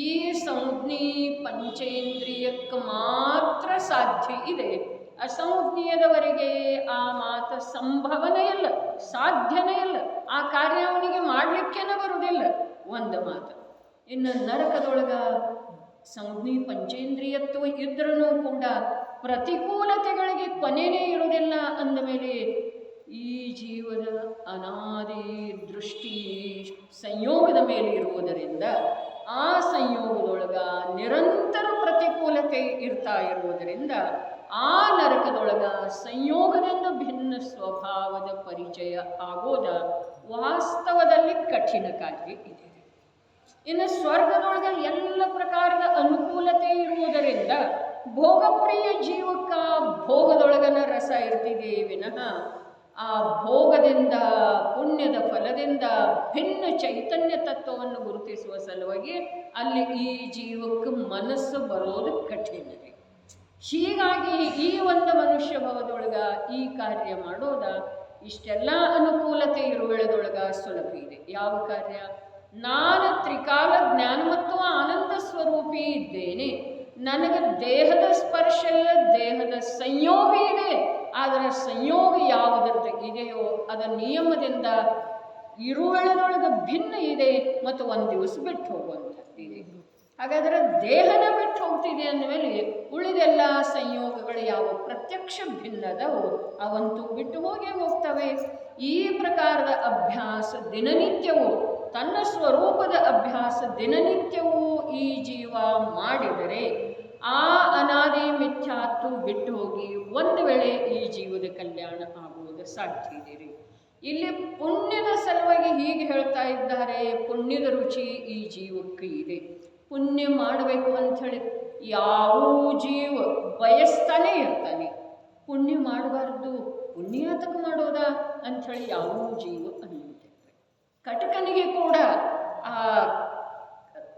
ಈ ಸಂಜ್ಞಿ ಪಂಚೇಂದ್ರಿಯಕ್ಕೆ ಮಾತ್ರ ಸಾಧ್ಯ ಇದೆ. ಅಸಂಜ್ಞೀಯದವರೆಗೆ ಆ ಮಾತ ಸಂಭವನೇ ಇಲ್ಲ, ಸಾಧ್ಯನೇ ಇಲ್ಲ. ಆ ಕಾರ್ಯ ಅವನಿಗೆ ಮಾಡಲಿಕ್ಕೇನೆ ಬರುವುದಿಲ್ಲ. ಒಂದು ಮಾತು. ಇನ್ನು ನರಕದೊಳಗ ಸಂಜ್ಞಿ ಪಂಚೇಂದ್ರಿಯತ್ವ ಇದ್ರೂ ಕೂಡ ಪ್ರತಿಕೂಲತೆಗಳಿಗೆ ಕೊನೆಯೇ ಇರುವುದಿಲ್ಲ. ಅಂದಮೇಲೆ ಈ ಜೀವದ ಅನಾದಿ ದೃಷ್ಟಿ ಸಂಯೋಗದ ಮೇಲೆ ಇರುವುದರಿಂದ ಆ ಸಂಯೋಗದೊಳಗ ನಿರಂತರ ಪ್ರತಿಕೂಲತೆ ಇರ್ತಾ ಇರುವುದರಿಂದ ಆ ನರಕದೊಳಗ ಸಂಯೋಗದಿಂದ ಭಿನ್ನ ಸ್ವಭಾವದ ಪರಿಚಯ ಆಗೋದ ವಾಸ್ತವದಲ್ಲಿ ಕಠಿಣ ಕಾರ್ಯ ಇದೆ. ಇನ್ನು ಸ್ವರ್ಗದೊಳಗೆ ಎಲ್ಲ ಪ್ರಕಾರದ ಅನುಕೂಲತೆ ಇರುವುದರಿಂದ ಭೋಗಪ್ರಿಯ ಜೀವಕ್ಕ ಭೋಗದೊಳಗನ ರಸ ಇರ್ತಿದೆ ವಿನಃ ಆ ಭೋಗದಿಂದ ಪುಣ್ಯದ ಫಲದಿಂದ ಭಿನ್ನ ಚೈತನ್ಯ ತತ್ವವನ್ನು ಗುರುತಿಸುವ ಸಲುವಾಗಿ ಅಲ್ಲಿ ಈ ಜೀವಕ್ಕೆ ಮನಸ್ಸು ಬರೋದು ಕಠಿಣವೇ. ಹೀಗಾಗಿ ಈ ಒಂದು ಮನುಷ್ಯ ಭವದೊಳಗ ಈ ಕಾರ್ಯ ಮಾಡೋದ ಇಷ್ಟೆಲ್ಲ ಅನುಕೂಲತೆ ಇರುವೆಳದೊಳಗ ಸುಲಭ ಇದೆ. ಯಾವ ಕಾರ್ಯ? ನಾನು ತ್ರಿಕಾಲ ಜ್ಞಾನ ಮತ್ತು ಆನಂದ ಸ್ವರೂಪಿ ಇದ್ದೇನೆ, ನನಗೆ ದೇಹದ ಸ್ಪರ್ಶ ಇಲ್ಲ, ದೇಹದ ಸಂಯೋಗ ಇದೆ. ಆದರೆ ಸಂಯೋಗ ಯಾವುದರದ್ದು ಇದೆಯೋ ಅದರ ನಿಯಮದಿಂದ ಇರುವೆಳದೊಳಗೆ ಭಿನ್ನ ಇದೆ ಮತ್ತು ಒಂದು ದಿವಸ ಬಿಟ್ಟು ಹೋಗುವಂಥದ್ದಿದೆ. ಹಾಗಾದರೆ ದೇಹನ ಬಿಟ್ಟು ಹೋಗ್ತಿದೆ ಅಂದಮೇಲೆ ಉಳಿದೆಲ್ಲ ಸಂಯೋಗಗಳು ಯಾವ ಪ್ರತ್ಯಕ್ಷ ಭಿನ್ನದವು ಅವಂತೂ ಬಿಟ್ಟು ಹೋಗೇ ಹೋಗ್ತವೆ. ಈ ಪ್ರಕಾರದ ಅಭ್ಯಾಸ ದಿನನಿತ್ಯವೂ, ತನ್ನ ಸ್ವರೂಪದ ಅಭ್ಯಾಸ ದಿನನಿತ್ಯವೂ ಈ ಜೀವ ಮಾಡಿದರೆ ಆ ಅನಾದಿ ಮಿಥ್ಯಾತ್ವ ಬಿಟ್ಟು ಹೋಗಿ ಒಂದು ವೇಳೆ ಈ ಜೀವದ ಕಲ್ಯಾಣ ಆಗುವುದು ಸಾಧ್ಯ ಇದೆ. ಇಲ್ಲಿ ಪುಣ್ಯದ ಸಲುವಾಗಿ ಹೀಗೆ ಹೇಳ್ತಾ ಇದ್ದಾರೆ, ಪುಣ್ಯದ ರುಚಿ ಈ ಜೀವಕ್ಕೆ ಇದೆ. ಪುಣ್ಯ ಮಾಡಬೇಕು ಅಂಥೇಳಿ ಯಾವ ಜೀವ ಬಯಸ್ತಾನೆ ಇರ್ತಾನೆ. ಪುಣ್ಯ ಮಾಡಬಾರ್ದು, ಪುಣ್ಯಾತಕ ಮಾಡೋದ ಅಂಥೇಳಿ ಯಾವ ಜೀವ ಅನ್ನುವುದಿಲ್ಲ. ಕಟಕನಿಗೆ ಕೂಡ ಆ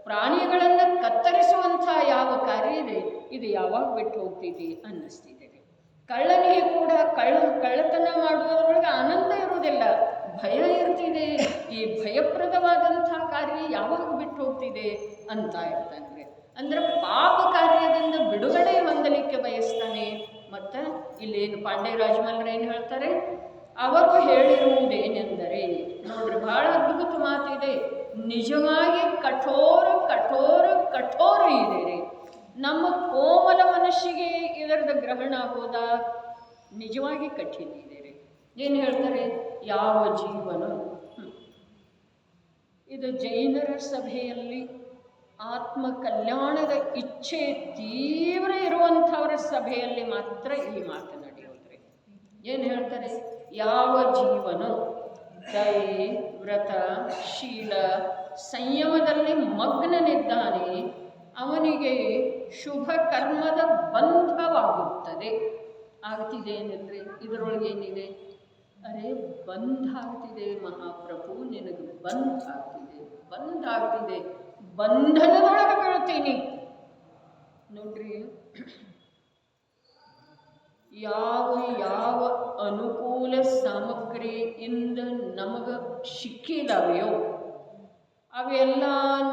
ಪ್ರಾಣಿಗಳನ್ನು ಕತ್ತರಿಸುವಂಥ ಯಾವ ಕಾರ್ಯ ಇದೆ ಇದು ಯಾವಾಗ ಬಿಟ್ಟು ಹೋಗ್ತಿದೆ ಅನ್ನಿಸ್ತಿದೆ. ಕಳ್ಳನಿಗೆ ಕೂಡ ಕಳ್ಳತನ ಮಾಡುವುದರೊಳಗೆ ಆನಂದ ಇರುವುದಿಲ್ಲ, ಭಯ ಇರ್ತಿದೆ. ಈ ಭಯಪ್ರದವಾದಂಥ ಕಾರ್ಯ ಯಾವಾಗ ಬಿಟ್ಟು ಹೋಗ್ತಿದೆ ಅಂತ ಇರ್ತಾನೆ. ಅಂದರೆ ಪಾಪ ಕಾರ್ಯದಿಂದ ಬಿಡುಗಡೆ ಹೊಂದಲಿಕ್ಕೆ ಬಯಸ್ತಾನೆ. ಮತ್ತು ಇಲ್ಲೇನು ಪಾಂಡ್ಯರಾಜ ಮಲ್ಲರು ಏನು ಹೇಳ್ತಾರೆ, ಅವರು ಹೇಳಿರುವುದೇನೆಂದರೆ, ನೋಡ್ರಿ ಭಾಳ ಅದ್ಭುತ ಮಾತಿದೆ, ನಿಜವಾಗಿ ಕಠೋರ ಕಠೋರ ಕಠೋರ ಇದೆ ರೀ. ನಮ್ಮ ಕೋಮಲ ಮನಸ್ಸಿಗೆ ಇದರದ ಗ್ರಹಣ ಆಗೋದ ನಿಜವಾಗಿ ಕಠಿಣ ಇದೆ ರೀ. ಏನು ಹೇಳ್ತಾರೆ, ಯಾವ ಜೀವನ, ಇದು ಜೈನರ ಸಭೆಯಲ್ಲಿ ಆತ್ಮ ಕಲ್ಯಾಣದ ಇಚ್ಛೆ ತೀವ್ರ ಇರುವಂಥವರ ಸಭೆಯಲ್ಲಿ ಮಾತ್ರ ಈ ಮಾತು ನಡೆಯೋದ್ರಿ. ಏನು ಹೇಳ್ತಾರೆ, ಯಾವ ಜೀವನ ದಯೆ ವ್ರತ ಶೀಲ ಸಂಯಮದಲ್ಲಿ ಮಗ್ನನಿದ್ದಾನೆ ಅವನಿಗೆ ಶುಭ ಕರ್ಮದ ಬಂಧವಾಗುತ್ತದೆ. ಆಗ್ತಿದೆ ಏನಿಲ್ರಿ, ಇದರೊಳಗೇನಿದೆ, ಅರೆ ಬಂಧ ಆಗ್ತಿದೆ ಮಹಾಪ್ರಭು, ನಿನಗೆ ಬಂಧ ಆಗ್ತಿದೆ, ಬಂಧ ಆಗ್ತಿದೆ, ಬಂಧನದೊಳಗೆ ಬೀಳ್ತೀನಿ. ನೋಡ್ರಿ, ಯಾವ ಯಾವ ಅನುಕೂಲ ಸಾಮಗ್ರಿಯಿಂದ ನಮಗೆ ಸಿಕ್ಕಿದಾವೆಯೋ ಅವೆಲ್ಲ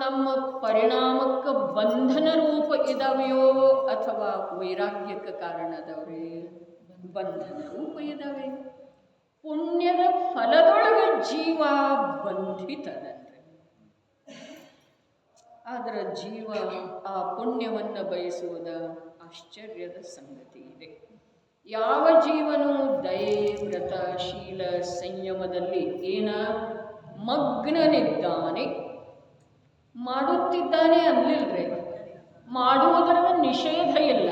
ನಮ್ಮ ಪರಿಣಾಮಕ್ಕೆ ಬಂಧನ ರೂಪ ಇದಾವೆಯೋ ಅಥವಾ ವೈರಾಗ್ಯಕ್ಕೆ ಕಾರಣ ಅದಾವ್ರಿ, ಬಂಧನ ರೂಪ ಇದಾವೆ. ಪುಣ್ಯದ ಫಲದೊಳಗೆ ಜೀವ ಬಂಧಿತದನ್ರಿ. ಆದರೆ ಜೀವ ಆ ಪುಣ್ಯವನ್ನು ಬಯಸುವುದ ಆಶ್ಚರ್ಯದ ಸಂಗತಿ ಇದೆ. ಯಾವ ಜೀವನು ದಯೆ ವ್ರತ ಶೀಲ ಸಂಯಮದಲ್ಲಿ ಏನ ಮಗ್ನನಿದ್ದಾನೆ, ಮಾಡುತ್ತಿದ್ದಾನೆ ಅನ್ನಿಲ್ರಿ, ಮಾಡುವುದರ ನಿಷೇಧ ಇಲ್ಲ,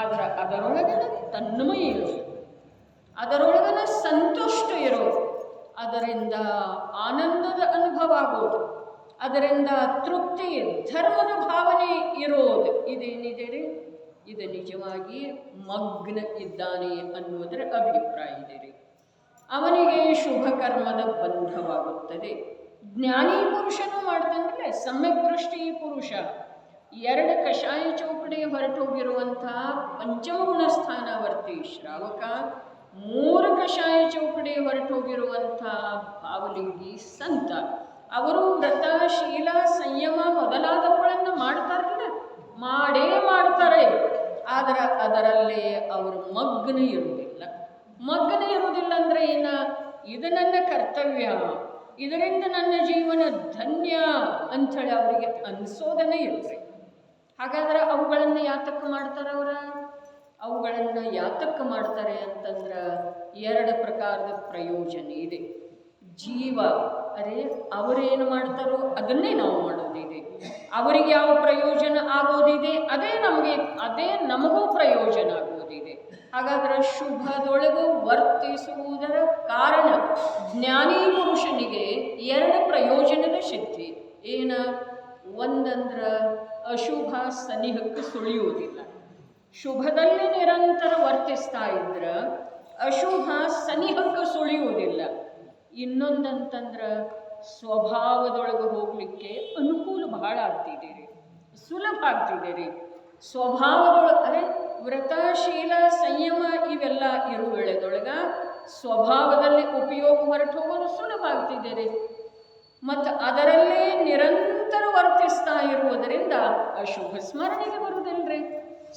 ಆದರೆ ಅದರೊಳಗನ ತನ್ಮಯ ಇರೋದು, ಅದರೊಳಗನ ಸಂತುಷ್ಟ ಇರೋದು, ಅದರಿಂದ ಆನಂದದ ಅನುಭವ ಆಗೋದು, ಅದರಿಂದ ತೃಪ್ತಿ ಧರ್ಮದ ಭಾವನೆ ಇರೋದು, ಇದೇನಿದೆ ರೀ, ಇದು ನಿಜವಾಗಿ ಮಗ್ನ ಇದ್ದಾನೆ ಅನ್ನುವುದರ ಅಭಿಪ್ರಾಯ ಇದೆ ರೀ. ಅವನಿಗೆ ಶುಭ ಕರ್ಮದ ಬಂಧವಾಗುತ್ತದೆ. ಜ್ಞಾನಿ ಪುರುಷನು ಮಾಡ್ತಾನಲ್ಲ, ಸಮ್ಯಕ್ ದೃಷ್ಟಿ ಪುರುಷ, 2 ಕಷಾಯ ಚೌಕಡಿ ಹೊರಟೋಗಿರುವಂಥ ಪಂಚಮಗುಣ ಸ್ಥಾನವರ್ತಿ ಶ್ರಾವಕ, 3 ಕಷಾಯ ಚೌಕಡಿ ಹೊರಟೋಗಿರುವಂಥ ಭಾವಲಿಂಗಿ ಸಂತ, ಅವರು ವ್ರತ ಶೀಲ ಸಂಯಮ ಮೊದಲಾದವುಗಳನ್ನು ಮಾಡ್ತಾರಲ್ಲ, ಮಾಡೇ ಮಾಡ್ತಾರೆ, ಆದರೆ ಅದರಲ್ಲಿ ಅವರು ಮಗ್ನ ಇರುವುದಿಲ್ಲ. ಮಗ್ನ ಇರುವುದಿಲ್ಲ ಅಂದರೆ ಏನ, ಇದು ನನ್ನ ಕರ್ತವ್ಯ, ಇದರಿಂದ ನನ್ನ ಜೀವನ ಧನ್ಯ ಅಂಥೇಳಿ ಅವರಿಗೆ ಅನಿಸೋದನ್ನೇ ಇರುತ್ತೆ. ಹಾಗಾದ್ರೆ ಅವುಗಳನ್ನು ಯಾತಕ್ಕೆ ಮಾಡ್ತಾರೆ ಅವುಗಳನ್ನು ಯಾತಕ್ಕೆ ಮಾಡ್ತಾರೆ ಅಂತಂದ್ರೆ 2 ಪ್ರಕಾರದ ಪ್ರಯೋಜನ ಇದೆ. ಜೀವ, ಅರೆ ಅವರೇನು ಮಾಡ್ತಾರೋ ಅದನ್ನೇ ನಾವು ಮಾಡೋದಿದೆ, ಅವರಿಗೆ ಯಾವ ಪ್ರಯೋಜನ ಆಗೋದಿದೆ ಅದೇ ನಮಗೂ ಪ್ರಯೋಜನ ಆಗೋದಿದೆ. ಹಾಗಾದ್ರೆ ಶುಭದೊಳಗೂ ವರ್ತಿಸುವುದರ ಕಾರಣ ಜ್ಞಾನಿ ಪುರುಷನಿಗೆ 2 ಪ್ರಯೋಜನದ ಸಿದ್ಧಿ. ಏನ, ಒಂದಂದ್ರೆ ಅಶುಭ ಸನಿಹಕ್ಕೆ ಸುಳಿಯುವುದಿಲ್ಲ, ಶುಭದಲ್ಲಿ ನಿರಂತರ ವರ್ತಿಸ್ತಾ ಇದ್ರೆ ಅಶುಭ ಸನಿಹಕ್ಕೆ ಸುಳಿಯುವುದಿಲ್ಲ. ಇನ್ನೊಂದಂತಂದ್ರೆ ಸ್ವಭಾವದೊಳಗೆ ಹೋಗಲಿಕ್ಕೆ ಅನುಕೂಲ ಬಹಳ ಆಗ್ತಿದೆ ರೀ, ಸುಲಭ ಆಗ್ತಿದೆ ರೀ. ಸ್ವಭಾವದೊಳಗೆ ಅರೆ ವ್ರತಶೀಲ ಸಂಯಮ ಇವೆಲ್ಲ ಇರುವ ವೇಳೆದೊಳಗೆ ಸ್ವಭಾವದಲ್ಲಿ ಉಪಯೋಗ ಹೊರಟು ಹೋಗೋದು ಸುಲಭ ಆಗ್ತಿದೆ ರೀ. ಮತ್ತು ಅದರಲ್ಲೇ ನಿರಂತರ ವರ್ತಿಸ್ತಾ ಇರುವುದರಿಂದ ಅಶುಭ ಸ್ಮರಣೆಗೆ ಬರುವುದಿಲ್ಲರಿ.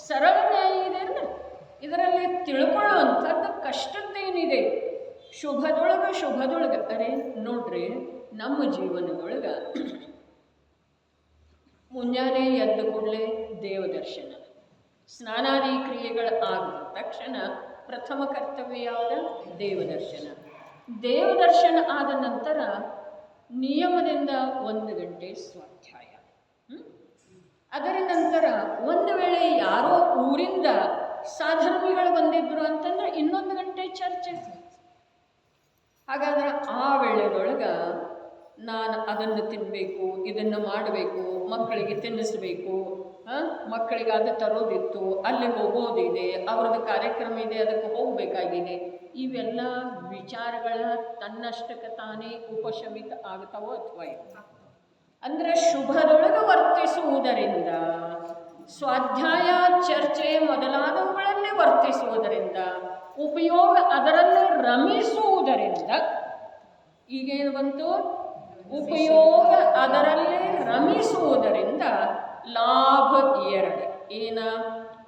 ಸರಳ ನ್ಯಾಯ ಇದೆ ಅಲ್ಲ, ಇದರಲ್ಲಿ ತಿಳ್ಕೊಳ್ಳುವಂಥದ್ದು ಕಷ್ಟದ್ದೇನಿದೆ. ಶುಭದೊಳಗೆ ಅರೆ ನೋಡ್ರಿ, ನಮ್ಮ ಜೀವನದೊಳಗೆ ಮುಂಜಾನೆ ಎದ್ದ ಕೂಡಲೇ ದೇವದರ್ಶನ, ಸ್ನಾನಾದಿ ಕ್ರಿಯೆಗಳಾದ ತಕ್ಷಣ ಪ್ರಥಮ ಕರ್ತವ್ಯ ಯಾವುದು? ದೇವದರ್ಶನ. ದೇವದರ್ಶನ ಆದ ನಂತರ ನಿಯಮದಿಂದ 1 ಗಂಟೆ ಸ್ವಾಧ್ಯಾಯ. ಅದರ ನಂತರ ಒಂದು ವೇಳೆ ಯಾರೋ ಊರಿಂದ ಸಾಧರ್ಮಿಗಳು ಬಂದಿದ್ರು ಅಂತಂದ್ರೆ 1 ಗಂಟೆ ಚರ್ಚೆ. ಹಾಗಾದ್ರೆ ಆ ವೇಳೆದೊಳಗೆ ನಾನು ಅದನ್ನು ತಿನ್ನಬೇಕು, ಇದನ್ನು ಮಾಡಬೇಕು, ಮಕ್ಕಳಿಗೆ ತಿನ್ನಿಸ್ಬೇಕು, ಮಕ್ಕಳಿಗೆ ಅದು ತರೋದಿತ್ತು, ಅಲ್ಲಿ ಹೋಗೋದಿದೆ, ಅವ್ರದ್ದು ಕಾರ್ಯಕ್ರಮ ಇದೆ, ಅದಕ್ಕೆ ಹೋಗಬೇಕಾಗಿದೆ. ಇವೆಲ್ಲ ವಿಚಾರಗಳ ತನ್ನಷ್ಟಕ್ಕೆ ತಾನೇ ಉಪಶಮಿತ ಆಗ್ತಾವೋ ಅಥವಾ ಇಲ್ಲ. ಅಂದರೆ ಶುಭದೊಳಗೆ ವರ್ತಿಸುವುದರಿಂದ, ಸ್ವಾಧ್ಯಾಯ ಚರ್ಚೆ ಮೊದಲಾದವುಗಳನ್ನೇ ವರ್ತಿಸುವುದರಿಂದ, ಉಪಯೋಗ ಅದರಲ್ಲೇ ರಮಿಸುವುದರಿಂದ, ಈಗೇನು ಬಂತು? ಉಪಯೋಗ ಅದರಲ್ಲೇ ರಮಿಸುವುದರಿಂದ ಲಾಭ ಏನ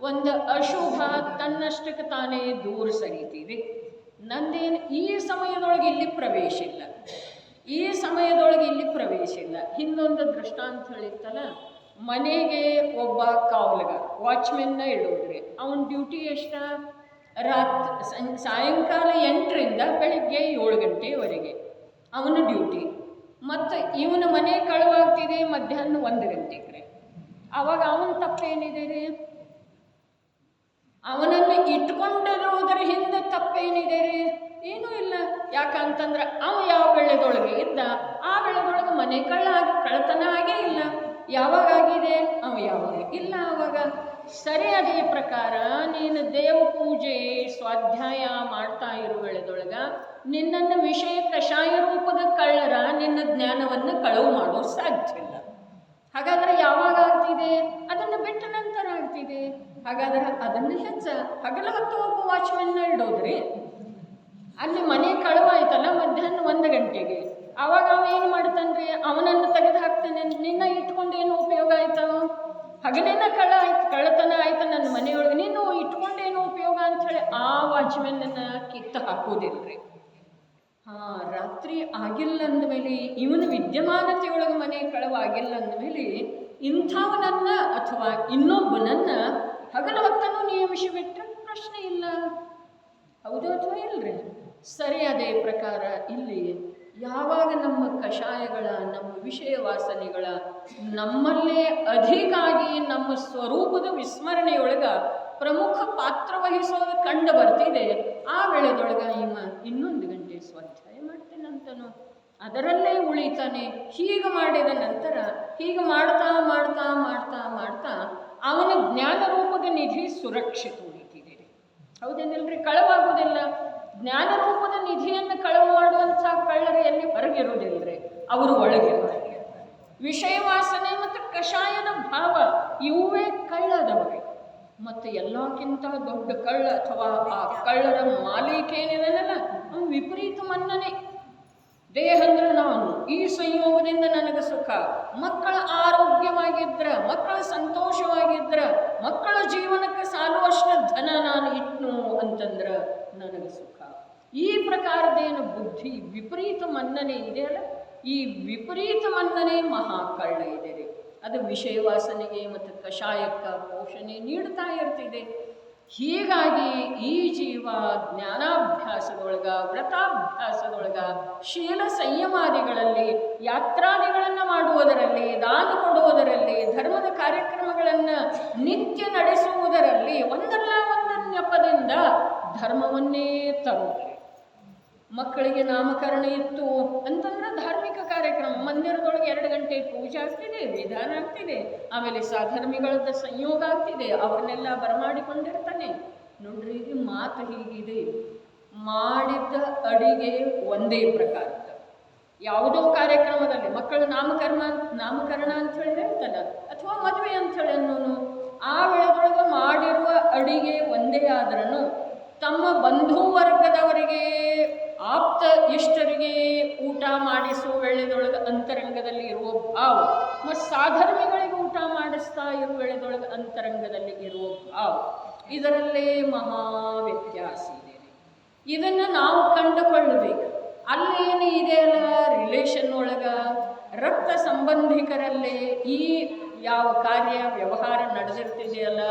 ಒಂದು ಅಶುಭ ತನ್ನಷ್ಟಕ್ಕೆ ತಾನೇ ದೂರ ಸರಿತಿದೆ. ನಂದೇನು ಈ ಸಮಯದೊಳಗೆ ಇಲ್ಲಿ ಪ್ರವೇಶ ಇಲ್ಲ, ಈ ಸಮಯದೊಳಗೆ ಇಲ್ಲಿ ಪ್ರವೇಶ ಇಲ್ಲ. ಹಿಂದೊಂದು ದೃಷ್ಟಾಂತ ಹೇಳಿತ್ತಲ್ಲ, ಮನೆಗೆ ಒಬ್ಬ ಕಾವಲುಗಾರ ವಾಚ್ಮೆನ್ನ ಇಡೋದ್ರಿ. ಅವನ ಡ್ಯೂಟಿ ಎಷ್ಟ? ಸಾಯಂಕಾಲ 8ರಿಂದ ಬೆಳಿಗ್ಗೆ 7 ಗಂಟೆವರೆಗೆ ಅವನ ಡ್ಯೂಟಿ. ಮತ್ತು ಇವನ ಮನೆ ಕಳುವಾಗ್ತಿದೆ ಮಧ್ಯಾಹ್ನ 1 ಗಂಟೆಗೆ. ಆವಾಗ ಅವನ ತಪ್ಪೇನಿದೆ ರೀ? ಅವನನ್ನು ಇಟ್ಕೊಂಡಿರೋದ್ರ ಹಿಂದೆ ತಪ್ಪೇನಿದೆ ರೀ? ಏನೂ ಇಲ್ಲ. ಯಾಕಂತಂದ್ರೆ ಅವ ಯಾವ ವೇಳೆದೊಳಗೆ ಇದ್ದ ಆ ವೇಳೆದೊಳಗೆ ಮನೆ ಕಳ್ಳತನ ಆಗೇ ಇಲ್ಲ. ಯಾವಾಗಾಗಿದೆ? ಅವ ಯಾವಾಗ ಇಲ್ಲ ಆವಾಗ. ಸರಿ, ಅದೇ ಪ್ರಕಾರ ನೀನು ದೇವ ಪೂಜೆ ಸ್ವಾಧ್ಯಾಯ ಮಾಡ್ತಾ ಇರೋ ವೇಳೆದೊಳಗೆ ನಿನ್ನನ್ನು ವಿಷಯ ಕಷಾಯ ರೂಪದ ಕಳ್ಳರ ನಿನ್ನ ಜ್ಞಾನವನ್ನು ಕಳವು ಮಾಡೋದು ಸಾಧ್ಯ ಇಲ್ಲ. ಹಾಗಾದ್ರೆ ಯಾವಾಗ ಆಗ್ತಿದೆ? ಅದನ್ನು ಬಿಟ್ಟ ನಂತರ ಆಗ್ತಿದೆ. ಹಾಗಾದ್ರೆ ಅದನ್ನು ಹಗಲ ಹೊತ್ತು ಒಬ್ಬ ವಾಚ್ಮೆನ್ನ ಇಡೋದ್ರಿ. ಅಲ್ಲಿ ಮನೆ ಕಳುವಾಯ್ತಲ್ಲ ಮಧ್ಯಾಹ್ನ 1 ಗಂಟೆಗೆ, ಆವಾಗ ಅವ ಏನು ಮಾಡ್ತಾನ್ರಿ? ಅವನನ್ನು ತೆಗೆದು ಹಾಕ್ತಾನೆ. ನಿನ್ನ ಇಟ್ಕೊಂಡು ಏನು ಉಪಯೋಗ ಆಯ್ತು? ಹಗಲೇನ ಕಳ್ಳತನ ಆಯ್ತು ನನ್ನ ಮನೆಯೊಳಗೆ, ನೀನು ಇಟ್ಕೊಂಡೇನು ಉಪಯೋಗ ಅಂಥೇಳಿ ಆ ವಾಚ್ಮೆನ್ನ ಕಿತ್ತು ಹಾಕೋದಿಲ್ರಿ. ರಾತ್ರಿ ಆಗಿಲ್ಲ ಅಂದಮೇಲೆ, ಇವನ ವಿದ್ಯಮಾನತೆಯೊಳಗೆ ಮನೆ ಕಳವಾಗಿಲ್ಲ ಅಂದಮೇಲೆ ಇಂಥವನನ್ನ ಅಥವಾ ಇನ್ನೊಬ್ಬನನ್ನ ಹಗಲ ಹೊತ್ತನ್ನು ನಿಯಮಿಸಿ ಬಿಟ್ಟರೆ ಪ್ರಶ್ನೆ ಇಲ್ಲ. ಹೌದು ಅಥವಾ ಇಲ್ರಿ? ಸರಿ, ಅದೇ ಪ್ರಕಾರ ಇಲ್ಲಿ ಯಾವಾಗ ನಮ್ಮ ಕಷಾಯಗಳ, ನಮ್ಮ ವಿಷಯ ವಾಸನೆಗಳ ನಮ್ಮಲ್ಲೇ ಅಧಿಕಾಗಿ ನಮ್ಮ ಸ್ವರೂಪದ ವಿಸ್ಮರಣೆಯೊಳಗೆ ಪ್ರಮುಖ ಪಾತ್ರ ವಹಿಸೋದು ಕಂಡು ಬರ್ತಿದೆ, ಆ ವೇಳೆದೊಳಗೆ ಇವ 1 ಗಂಟೆ ಸ್ವಾಧ್ಯಾಯ ಮಾಡ್ತೇನಂತನೋ ಅದರಲ್ಲೇ ಉಳಿತಾನೆ. ಹೀಗೆ ಮಾಡಿದ ನಂತರ ಹೀಗೆ ಮಾಡ್ತಾ ಮಾಡ್ತಾ ಮಾಡ್ತಾ ಮಾಡ್ತಾ ಅವನ ಜ್ಞಾನ ರೂಪದ ನಿಧಿ ಸುರಕ್ಷಿತ ಉಳಿತಿದೆ. ಹೌದೇನಿಲ್ರಿ? ಕಳವಾಗುವುದಿಲ್ಲ. ಜ್ಞಾನ ರೂಪದ ನಿಧಿಯನ್ನು ಕಳವು ಮಾಡುವಂಥ ಕಳ್ಳರು ಎಲ್ಲಿ ಹೊರಗಿರುವುದಿಲ್ಲರಿ, ಅವರು ಒಳಗಿರ್ತಾರೆ. ವಿಷಯ ವಾಸನೆ ಮತ್ತು ಕಷಾಯದ ಭಾವ ಇವೇ ಕಳ್ಳದವರೇ. ಮತ್ತು ಎಲ್ಲಕ್ಕಿಂತ ದೊಡ್ಡ ಕಳ್ಳ ಅಥವಾ ಆ ಕಳ್ಳರ ಮಾಲೀಕೇನಿದನಲ್ಲ, ಅವನು ವಿಪರೀತ ಮನ್ನನೆ. ದೇಹ ಅಂದ್ರೆ ನಾನು, ಈ ಸಂಯೋಗದಿಂದ ನನಗೆ ಸುಖ, ಮಕ್ಕಳ ಆರೋಗ್ಯವಾಗಿದ್ರ, ಮಕ್ಕಳ ಸಂತೋಷವಾಗಿದ್ರ, ಮಕ್ಕಳ ಜೀವನಕ್ಕೆ ಸಾಲುವಷ್ಟು ಧನ ನಾನು ಇಟ್ನು ಅಂತಂದ್ರೆ ನನಗೆ ಸುಖ. ಈ ಪ್ರಕಾರದೇನು ಬುದ್ಧಿ ವಿಪರೀತ ಮನ್ನನೆ ಇದೆಯಲ್ಲ, ಈ ವಿಪರೀತ ಮನ್ನನೆ ಮಹಾ ಕಳ್ಳ ಇದೆ ರೀ. ಅದು ವಿಷಯ ವಾಸನೆಗೆ ಮತ್ತು ಕಷಾಯಕ್ಕೆ ಪೋಷಣೆ ನೀಡ್ತಾ ಇರ್ತಿದೆ. ಹೀಗಾಗಿ ಈ ಜೀವ ಜ್ಞಾನಾಭ್ಯಾಸದೊಳಗ, ವ್ರತಾಭ್ಯಾಸದೊಳಗ, ಶೀಲ ಸಂಯಮಾದಿಗಳಲ್ಲಿ, ಯಾತ್ರಾದಿಗಳನ್ನು ಮಾಡುವುದರಲ್ಲಿ, ದಾನ ಕೊಡುವುದರಲ್ಲಿ, ಧರ್ಮದ ಕಾರ್ಯಕ್ರಮಗಳನ್ನು ನಿತ್ಯ ನಡೆಸುವುದರಲ್ಲಿ ಒಂದಲ್ಲ ಒಂದು ನೆಪದಿಂದ ಧರ್ಮವನ್ನೇ ತರುತ್ತಾರೆ. ಮಕ್ಕಳಿಗೆ ನಾಮಕರಣ ಇತ್ತು ಅಂತಂದ್ರೆ ಧಾರ್ಮಿಕ ಕಾರ್ಯಕ್ರಮ, ಮಂದಿರದೊಳಗೆ 2 ಗಂಟೆ ಪೂಜೆ ಆಗ್ತಿದೆ, ವಿಧಾನ ಆಗ್ತಿದೆ, ಆಮೇಲೆ ಸಾಧರ್ಮಿಗಳದ ಸಂಯೋಗ ಆಗ್ತಿದೆ, ಅವ್ರನ್ನೆಲ್ಲ ಬರಮಾಡಿಕೊಂಡಿರ್ತಾನೆ. ನೋಡ್ರಿ, ಇದು ಮಾತು ಹೀಗಿದೆ, ಮಾಡಿದ್ದ ಅಡಿಗೆ ಒಂದೇ ಪ್ರಕಾರದ. ಯಾವುದೋ ಕಾರ್ಯಕ್ರಮದಲ್ಲಿ ಮಕ್ಕಳು ನಾಮಕರಣ ಅಂತ ಹೇಳಿ ಹೇಳ್ತಾನೆ, ಅಥವಾ ಮದುವೆ ಅಂಥೇಳಿ ಅನ್ನೋನು, ಆ ವೇಳೆದೊಳಗೆ ಮಾಡಿರುವ ಅಡಿಗೆ ಒಂದೇ ಆದ್ರೂ ತಮ್ಮ ಬಂಧು ವರ್ಗದವರಿಗೆ, ಆಪ್ತ ಇಷ್ಟರಿಗೆ ಊಟ ಮಾಡಿಸುವ ವೇಳೆದೊಳಗೆ ಅಂತರಂಗದಲ್ಲಿ ಇರುವ ಭಾವ, ಮತ್ತು ಸಾಧರ್ಮಿಗಳಿಗೆ ಊಟ ಮಾಡಿಸ್ತಾ ಇರುವ ವೇಳೆದೊಳಗೆ ಅಂತರಂಗದಲ್ಲಿ ಇರುವ ಭಾವ, ಇದರಲ್ಲೇ ಮಹಾ ವ್ಯತ್ಯಾಸ ಇದೆ. ಇದನ್ನು ನಾವು ಕಂಡುಕೊಳ್ಳಬೇಕು. ಅಲ್ಲೇನು ಇದೆಯಲ್ಲ ರಿಲೇಷನ್ ಒಳಗೆ ರಕ್ತ ಸಂಬಂಧಿಕರಲ್ಲೇ ಈ ಯಾವ ಕಾರ್ಯ ವ್ಯವಹಾರ ನಡೆದಿರ್ತಿದೆಯಲ್ಲ,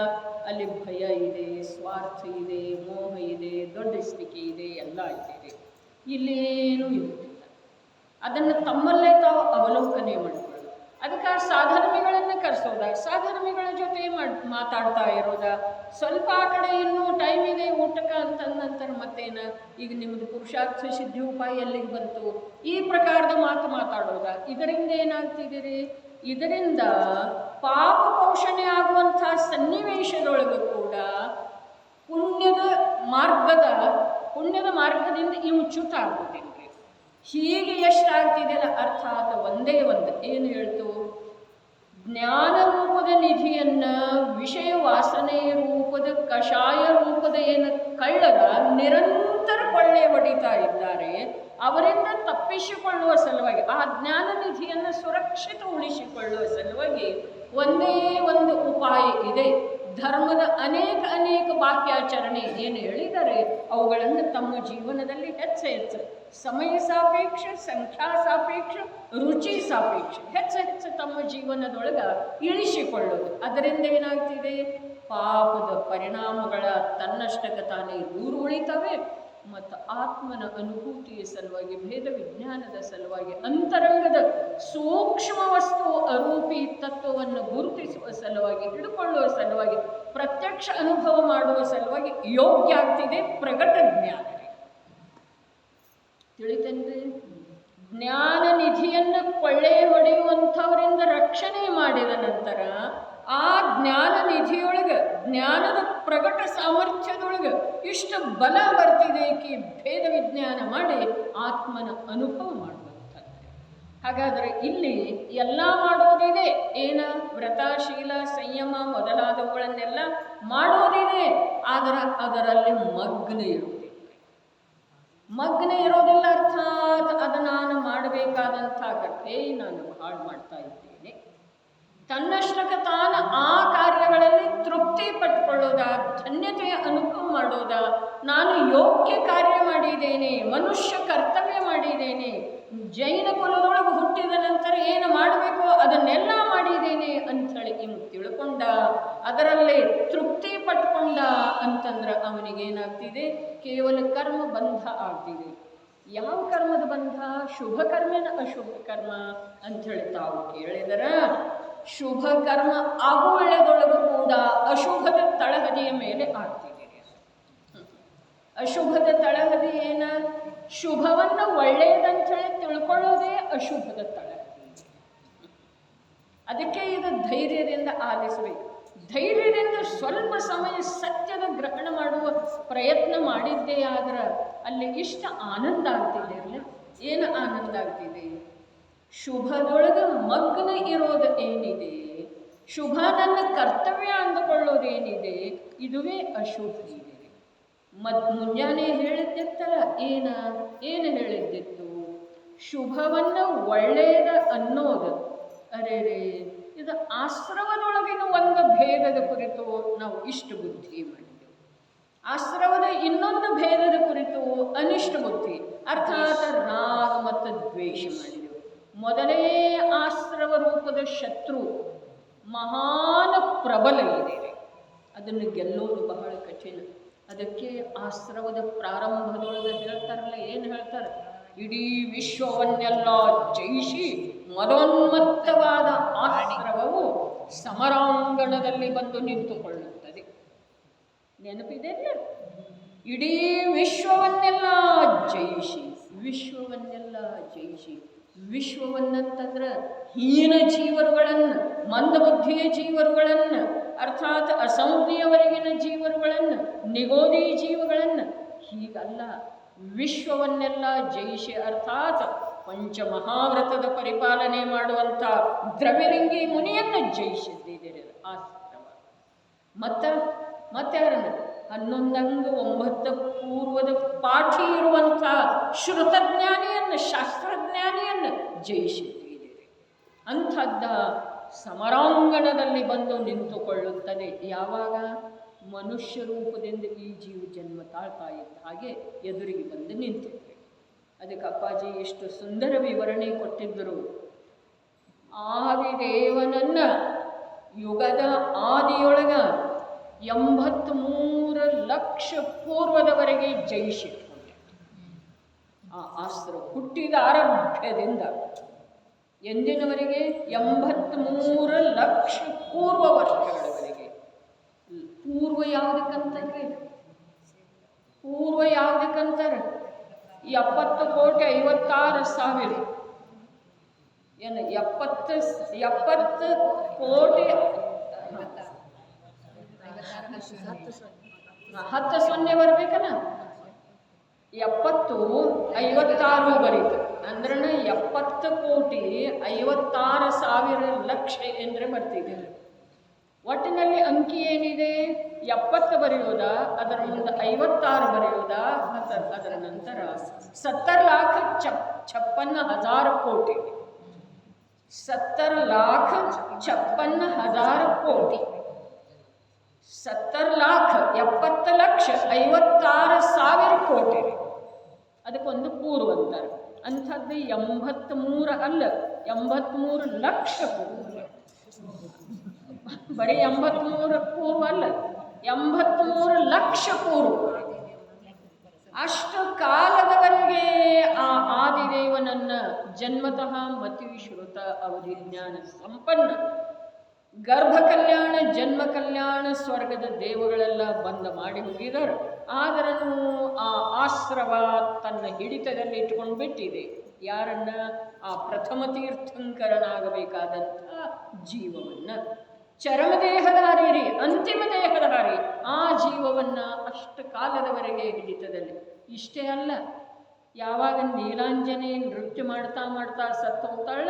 ಅಲ್ಲಿ ಭಯ ಇದೆ, ಸ್ವಾರ್ಥ ಇದೆ, ಮೋಹ ಇದೆ, ದೊಡ್ಡಿಸ್ತಿಕೆ ಇದೆ, ಎಲ್ಲ ಇದೆ. ಇಲ್ಲೇನೂ ಇರುವುದಿಲ್ಲ. ಅದನ್ನು ತಮ್ಮಲ್ಲೇ ತಾವು ಅವಲೋಕನೆ ಮಾಡಿಕೊಳ್ಳೋದು. ಅದಕ್ಕೆ ಸಾಧರ್ಮಿಗಳನ್ನು ಕರೆಸೋದ, ಸಾಧರ್ಮಿಗಳ ಜೊತೆ ಮಾತಾಡ್ತಾ ಇರೋದ, ಸ್ವಲ್ಪ ಆ ಕಡೆ ಇನ್ನೂ ಟೈಮ್ ಇದೆ ಊಟಕ್ಕೆ ಅಂತಂದ ನಂತರ ಮತ್ತೇನ ಈಗ ನಿಮ್ಮದು ಪುರುಷಾರ್ಥ ಸಿದ್ಧಿ ಉಪಾಯ ಎಲ್ಲಿಗೆ ಬಂತು, ಈ ಪ್ರಕಾರದ ಮಾತಾಡೋದ. ಇದರಿಂದ ಏನಾಗ್ತಿದ್ದೀರಿ? ಇದರಿಂದ ಪಾಪ ಪೋಷಣೆ ಆಗುವಂಥ ಸನ್ನಿವೇಶದೊಳಗೂ ಕೂಡ ಪುಣ್ಯದ ಮಾರ್ಗದಿಂದ ಇವು ಚ್ಯುತ ಆಗುವುದಿಲ್ಲ. ಹೀಗೆ ಎಷ್ಟಾಗ್ತಿದೆಯಲ್ಲ, ಅರ್ಥಾತ್ ಒಂದೇ ಒಂದು ಏನು ಹೇಳ್ತು? ಜ್ಞಾನ ರೂಪದ ನಿಧಿಯನ್ನು ವಿಷಯ ವಾಸನೆ ರೂಪದ ಕಷಾಯ ರೂಪದ ಏನು ಕಳ್ಳರ ನಿರಂತರ ಕೊಳ್ಳೆ ಹೊಡಿತಾ ಇದ್ದಾರೆ, ಅವರಿಂದ ತಪ್ಪಿಸಿಕೊಳ್ಳುವ ಸಲುವಾಗಿ, ಆ ಜ್ಞಾನ ನಿಧಿಯನ್ನು ಸುರಕ್ಷಿತ ಉಳಿಸಿಕೊಳ್ಳುವ ಸಲುವಾಗಿ ಒಂದೇ ಒಂದು ಉಪಾಯ ಇದೆ. ಧರ್ಮದ ಅನೇಕ ವಾಕ್ಯಾಚರಣೆ ಏನು ಹೇಳಿದರೆ ಅವುಗಳನ್ನು ತಮ್ಮ ಜೀವನದಲ್ಲಿ ಹೆಚ್ಚು ಸಮಯ ಸಾಪೇಕ್ಷ, ಸಂಖ್ಯಾ ಸಾಪೇಕ್ಷ, ರುಚಿ ಸಾಪೇಕ್ಷ ಹೆಚ್ಚು ತಮ್ಮ ಜೀವನದೊಳಗೆ ಇಳಿಸಿಕೊಳ್ಳೋದು. ಅದರಿಂದ ಏನಾಗ್ತಿದೆ, ಪಾಪದ ಪರಿಣಾಮಗಳ ತನ್ನಷ್ಟಕ್ಕೆ ತಾನೇ ದೂರ ಉಳಿತವೆ ಮತ್ತು ಆತ್ಮನ ಅನುಭೂತಿಯ ಸಲುವಾಗಿ, ಭೇದ ವಿಜ್ಞಾನದ ಸಲುವಾಗಿ, ಅಂತರಂಗದ ಸೂಕ್ಷ್ಮ ವಸ್ತು ಅರೂಪಿ ತತ್ವವನ್ನು ಗುರುತಿಸುವ ಸಲುವಾಗಿ, ಹಿಡ್ಕೊಳ್ಳುವ ಸಲುವಾಗಿ, ಪ್ರತ್ಯಕ್ಷ ಅನುಭವ ಮಾಡುವ ಸಲುವಾಗಿ ಯೋಗ್ಯ ಆಗ್ತಿದೆ ಪ್ರಗಟ ಜ್ಞಾನ. ತಿಳಿತೇನ್ರಿ? ಜ್ಞಾನ ನಿಧಿಯನ್ನು ಕೊಳ್ಳೆ ಹೊಡೆಯುವಂಥವರಿಂದ ರಕ್ಷಣೆ ಮಾಡಿದ ನಂತರ ಆ ಜ್ಞಾನ ನಿಧಿಯೊಳಗೆ, ಜ್ಞಾನದ ಪ್ರಗಟ ಸಾಮರ್ಥ್ಯದೊಳಗೆ ಇಷ್ಟು ಬಲ ಬರ್ತಿದೆ ಕಿ ಭೇದ ವಿಜ್ಞಾನ ಮಾಡಿ ಆತ್ಮನ ಅನುಭವ ಮಾಡುವಂಥದ್ದು. ಹಾಗಾದರೆ ಇಲ್ಲಿ ಎಲ್ಲ ಮಾಡೋದಿದೆ, ಏನ ವ್ರತ, ಶೀಲ, ಸಂಯಮ ಮೊದಲಾದವುಗಳನ್ನೆಲ್ಲ ಮಾಡೋದಿದೆ, ಆದರೆ ಅದರಲ್ಲಿ ಮಗ್ನ ಇರೋದಿಲ್ಲ. ಅರ್ಥಾತ್ ಅದು ನಾನು ಮಾಡಬೇಕಾದಂಥ ಕಥೆ ನಾನು ಹಾಳು ಮಾಡ್ತಾ ಇದ್ದೇನೆ. ತನ್ನಷ್ಟಕ್ಕೆ ತಾನು ಆ ಕಾರ್ಯಗಳಲ್ಲಿ ತೃಪ್ತಿ ಪಟ್ಕೊಳ್ಳೋದ, ಧನ್ಯತೆಯ ಅನುಭವ ಮಾಡೋದ, ನಾನು ಯೋಗ್ಯ ಕಾರ್ಯ ಮಾಡಿದ್ದೇನೆ, ಮನುಷ್ಯ ಕರ್ತವ್ಯ ಮಾಡಿದ್ದೇನೆ, ಜೈನ ಕುಲದೊಳಗೆ ಹುಟ್ಟಿದ ನಂತರ ಏನು ಮಾಡಬೇಕೋ ಅದನ್ನೆಲ್ಲ ಮಾಡಿದ್ದೇನೆ ಅಂಥೇಳಿ ಇನ್ನು ತಿಳ್ಕೊಂಡ, ಅದರಲ್ಲೇ ತೃಪ್ತಿ ಪಟ್ಕೊಂಡ ಅಂತಂದ್ರೆ ಅವನಿಗೇನಾಗ್ತಿದೆ, ಕೇವಲ ಕರ್ಮ ಬಂಧ ಆಗ್ತಿದೆ. ಯಾವ ಕರ್ಮದ ಬಂಧ? ಶುಭ ಕರ್ಮನ ಅಶುಭ ಕರ್ಮ ಅಂಥೇಳಿ ತಾವು ಕೇಳಿದರ, ಶುಭ ಕರ್ಮ ಆಗುವಳೆದೊಳಗೂ ಕೂಡ ಅಶುಭದ ತಳಹದಿಯ ಮೇಲೆ ಆಗ್ತಿದೆ. ಅಶುಭದ ತಳಹದಿ ಏನ? ಶುಭವನ್ನು ಒಳ್ಳೆಯದಂಥೇಳಿ ತಿಳ್ಕೊಳ್ಳೋದೇ ಅಶುಭದ ತಳಹದಿ. ಅದಕ್ಕೆ ಇದು ಧೈರ್ಯದಿಂದ ಆಲಿಸಬೇಕು. ಧೈರ್ಯದಿಂದ ಸ್ವಲ್ಪ ಸಮಯ ಸತ್ಯದ ಗ್ರಹಣ ಮಾಡುವ ಪ್ರಯತ್ನ ಮಾಡಿದ್ದೇ ಆದ್ರೆ ಅಲ್ಲಿ ಇಷ್ಟ ಆನಂದ ಆಗ್ತಿದೆ. ಅಲ್ಲ, ಏನು ಆನಂದ ಆಗ್ತಿದೆ? ಶುಭದೊಳಗೆ ಮಗ್ನ ಇರೋದು ಏನಿದೆ, ಶುಭ ನನ್ನ ಕರ್ತವ್ಯ ಅಂದುಕೊಳ್ಳೋದೇನಿದೆ, ಇದುವೇ ಅಶುಭ ಇದೆ. ಮುಂಜಾನೆ ಹೇಳಿದ್ದಿತ್ತಲ್ಲ, ಏನು ಹೇಳಿದ್ದಿತ್ತು? ಶುಭವನ್ನು ಒಳ್ಳೆಯದ ಅನ್ನೋದು. ಅರೆ ಇದು ಆಶ್ರವದೊಳಗಿನ ಒಂದು ಭೇದದ ಕುರಿತು ನಾವು ಇಷ್ಟು ಬುದ್ಧಿ ಮಾಡಿದೆವು, ಆಶ್ರವದ ಇನ್ನೊಂದು ಭೇದದ ಕುರಿತು ಅನಿಷ್ಟ ಬುದ್ಧಿ, ಅರ್ಥಾತ್ ರಾಗ ಮತ್ತು ದ್ವೇಷ ಮಾಡಿದೆವು. ಮೊದಲೇ ಆಶ್ರವ ರೂಪದ ಶತ್ರು ಮಹಾನ್ ಪ್ರಬಲ ಇದೆ, ಅದನ್ನು ಗೆಲ್ಲೋದು ಬಹಳ ಕಠಿಣ. ಅದಕ್ಕೆ ಆಶ್ರವದ ಪ್ರಾರಂಭದೊಳಗೆ ಹೇಳ್ತಾರಲ್ಲ, ಏನು ಹೇಳ್ತಾರೆ? ಇಡೀ ವಿಶ್ವವನ್ನೆಲ್ಲ ಜಯಿಸಿ ಮದೋನ್ಮತ್ತವಾದ ಆಶ್ರವವು ಸಮರಾಂಗಣದಲ್ಲಿ ಬಂದು ನಿಂತುಕೊಳ್ಳುತ್ತದೆ. ನೆನಪಿದೆ? ಇಡೀ ವಿಶ್ವವನ್ನೆಲ್ಲ ಜಯಿಸಿ, ವಿಶ್ವವನ್ನೆಲ್ಲ ಜಯಿಸಿ, ವಿಶ್ವವನ್ನಂತಂದ್ರೆ ಹೀನ ಜೀವರುಗಳನ್ನು, ಮಂದಬುದ್ಧಿಯ ಜೀವರುಗಳನ್ನು, ಅರ್ಥಾತ್ ಅಸಂಜ್ಞೆಯವರೆಗಿನ ಜೀವರುಗಳನ್ನು, ನಿಗೋದಿ ಜೀವಗಳನ್ನು, ಹೀಗಲ್ಲ, ವಿಶ್ವವನ್ನೆಲ್ಲ ಜಯಿಸಿ, ಅರ್ಥಾತ್ ಪಂಚಮಹಾವ್ರತದ ಪರಿಪಾಲನೆ ಮಾಡುವಂಥ ದ್ರವ್ಯಲಿಂಗಿ ಮುನಿಯನ್ನು ಜಯಿಸಿದ್ದೀರಿ ಆಶ್ರಮ. ಮತ್ತಾರನ್ನು 11 ಅಂಗ 9 ಪೂರ್ವದ ಪಾಠಿ ಇರುವಂಥ ಶ್ರುತಜ್ಞಾನಿಯನ್ನು, ಶಾಸ್ತ್ರಜ್ಞಾನಿಯನ್ನು ಜಯಿಸಿದ್ದೀರಿ. ಅಂಥದ್ದ ಸಮರಾಂಗಣದಲ್ಲಿ ಬಂದು ನಿಂತುಕೊಳ್ಳುತ್ತದೆ. ಯಾವಾಗ? ಮನುಷ್ಯ ರೂಪದಿಂದ ಈ ಜೀವ ಜನ್ಮ ತಾಳ್ತಾ ಇದ್ದ ಹಾಗೆ ಎದುರಿಗೆ ಬಂದು ನಿಂತಿದ್ದೆ. ಅದಕ್ಕೆ ಅಪ್ಪಾಜಿ ಎಷ್ಟು ಸುಂದರ ವಿವರಣೆ ಕೊಟ್ಟಿದ್ದರು. ಆದಿದೇವನನ್ನ ಯುಗದ ಆದಿಯೊಳಗ 83 ಲಕ್ಷ ಪೂರ್ವದವರೆಗೆ ಜಯಿಸಿಟ್ಕೊಂಡಿತ್ತು. ಆ ಅಸ್ತ್ರ ಹುಟ್ಟಿದ ಆರಂಭ್ಯದಿಂದ ಎಂದಿನವರೆಗೆ 83 ಲಕ್ಷ ಪೂರ್ವ ವರ್ಷಗಳವರೆಗೆ. ಪೂರ್ವ ಯಾವುದಕ್ಕಂತಾರೆ? 70 ಕೋಟಿ 56,000. ಏನು 70 ಕೋಟಿ 10 ಸೊನ್ನೆ ಬರ್ಬೇಕಲ್ಲ, 70 56 ಬರೀತು ಅಂದ್ರೆ 70 ಕೋಟಿ 56,000 ಲಕ್ಷ ಎಂದರೆ ಬರ್ತಿದೆ. ಒಟ್ಟಿನಲ್ಲಿ ಅಂಕಿ ಏನಿದೆ? 70 ಬರೆಯೋದಾ, ಅದರ ಮುಂದೆ 56 ಬರೆಯೋದಾ, ಅದರ ನಂತರ 70,56,000 ಕೋಟಿ. 70,56,000 ಕೋಟಿ. 70 ಲಾಖ 70 ಲಕ್ಷ 56,000 ಕೋಟಿ ರೀ. ಅದಕ್ಕೊಂದು ಪೂರ್ವ ಅಂತಾರೆ. ಅಂಥದ್ದು 83 ಅಲ್ಲ, 83 ಲಕ್ಷ ಪೂರ್ವ. ಬರೀ 83 ಪೂರ್ವ ಅಲ್ಲ, 83 ಲಕ್ಷ ಪೂರ್ವ. ಅಷ್ಟು ಕಾಲದವರೆಗೆ ಆ ಆದಿದೇವನನ್ನ ಜನ್ಮತಃ ಮತಿ ಶ್ರುತ ಅವಧಿಜ್ಞಾನ ಸಂಪನ್ನ ಗರ್ಭ ಕಲ್ಯಾಣ ಜನ್ಮ ಕಲ್ಯಾಣ ಸ್ವರ್ಗದ ದೇವಗಳೆಲ್ಲ ಬಂದ ಮಾಡಿ ಹೋಗಿದ್ದಾರೆ. ಆದರೂ ಆ ಆಶ್ರವ ತನ್ನ ಹಿಡಿತದಲ್ಲಿ ಇಟ್ಕೊಂಡು ಬಿಟ್ಟಿದೆ. ಯಾರನ್ನ? ಆ ಪ್ರಥಮ ತೀರ್ಥಂಕರನಾಗಬೇಕಾದಂಥ ಜೀವವನ್ನ. ಚರಮ ದೇಹಧಾರಿ ರೀ, ಅಂತಿಮ ದೇಹಧಾರಿ. ಆ ಜೀವವನ್ನ ಅಷ್ಟು ಕಾಲದವರೆಗೆ ಹಿಡಿತದಲ್ಲಿ. ಇಷ್ಟೇ ಅಲ್ಲ, ಯಾವಾಗ ನೀಲಾಂಜನೆ ನೃತ್ಯ ಮಾಡ್ತಾ ಮಾಡ್ತಾ ಸತ್ತು ಹೋಗ್ತಾಳ,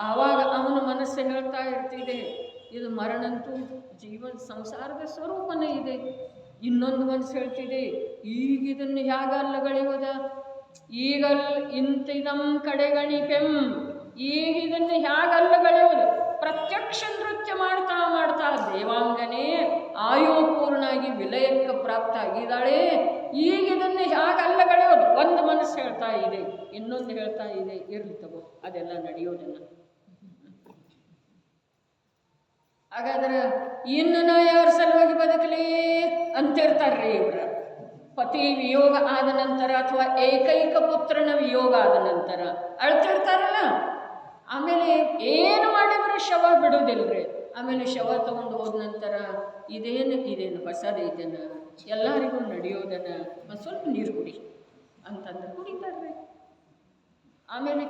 ಆವಾಗ ಅವನ ಮನಸ್ಸು ಹೇಳ್ತಾ ಇರ್ತಿದೆ, ಇದು ಮರಣಂತೂ ಜೀವನ ಸಂಸಾರದ ಸ್ವರೂಪನೇ ಇದೆ. ಇನ್ನೊಂದು ಮನಸ್ಸು ಹೇಳ್ತಿದೆ, ಈಗಿದನ್ನು ಹೇಗಲ್ಲಗಳೆಯುವುದ, ಈಗಲ್ ಇಂತಿದಂ ಕಡೆಗಣಿಪೆಂ, ಈಗಿದನ್ನು ಹೇಗಲ್ಲಗಳೆಯುವುದು. ಪ್ರತ್ಯಕ್ಷ ನೃತ್ಯ ಮಾಡ್ತಾ ಮಾಡ್ತಾ ದೇವಾಂಗನೇ ಆಯುಪೂರ್ಣಾಗಿ ವಿಲಯಕ್ಕೆ ಪ್ರಾಪ್ತ ಆಗಿದ್ದಾಳೆ. ಈಗಿದನ್ನು ಹೇಗಲ್ಲಗಳೆಯೋದು. ಒಂದು ಮನಸ್ಸು ಹೇಳ್ತಾ ಇದೆ, ಇನ್ನೊಂದು ಹೇಳ್ತಾ ಇದೆ, ಇರ್ಲಿ ತಗೋ, ಅದೆಲ್ಲ ನಡೆಯೋದಿಲ್ಲ. ಹಾಗಾದ್ರೆ ಇನ್ನು ನಾ ಯಾರ ಸಲುವಾಗಿ ಬದುಕಲಿ ಅಂತಿರ್ತಾರ್ರಿ ಇವರ. ಪತಿ ವಿಯೋಗ ಆದ ನಂತರ ಅಥವಾ ಏಕೈಕ ಪುತ್ರನ ವಿಯೋಗ ಆದ ನಂತರ ಅಳ್ತಿರ್ತಾರಲ್ಲ. ಆಮೇಲೆ ಏನು ಮಾಡಿದ್ರು ಶವ ಬಿಡೋದಿಲ್ರಿ. ಆಮೇಲೆ ಶವ ತಗೊಂಡು ಹೋದ ನಂತರ ಇದೇನು ಹೊಸದೈತನ, ಎಲ್ಲರಿಗೂ ನಡೆಯೋದನ, ಒಂದು ಸ್ವಲ್ಪ ನೀರು ಕುಡಿ ಅಂತಂದ್ರೆ ಕುಡಿತಾರ್ರಿ. ಆಮೇಲೆ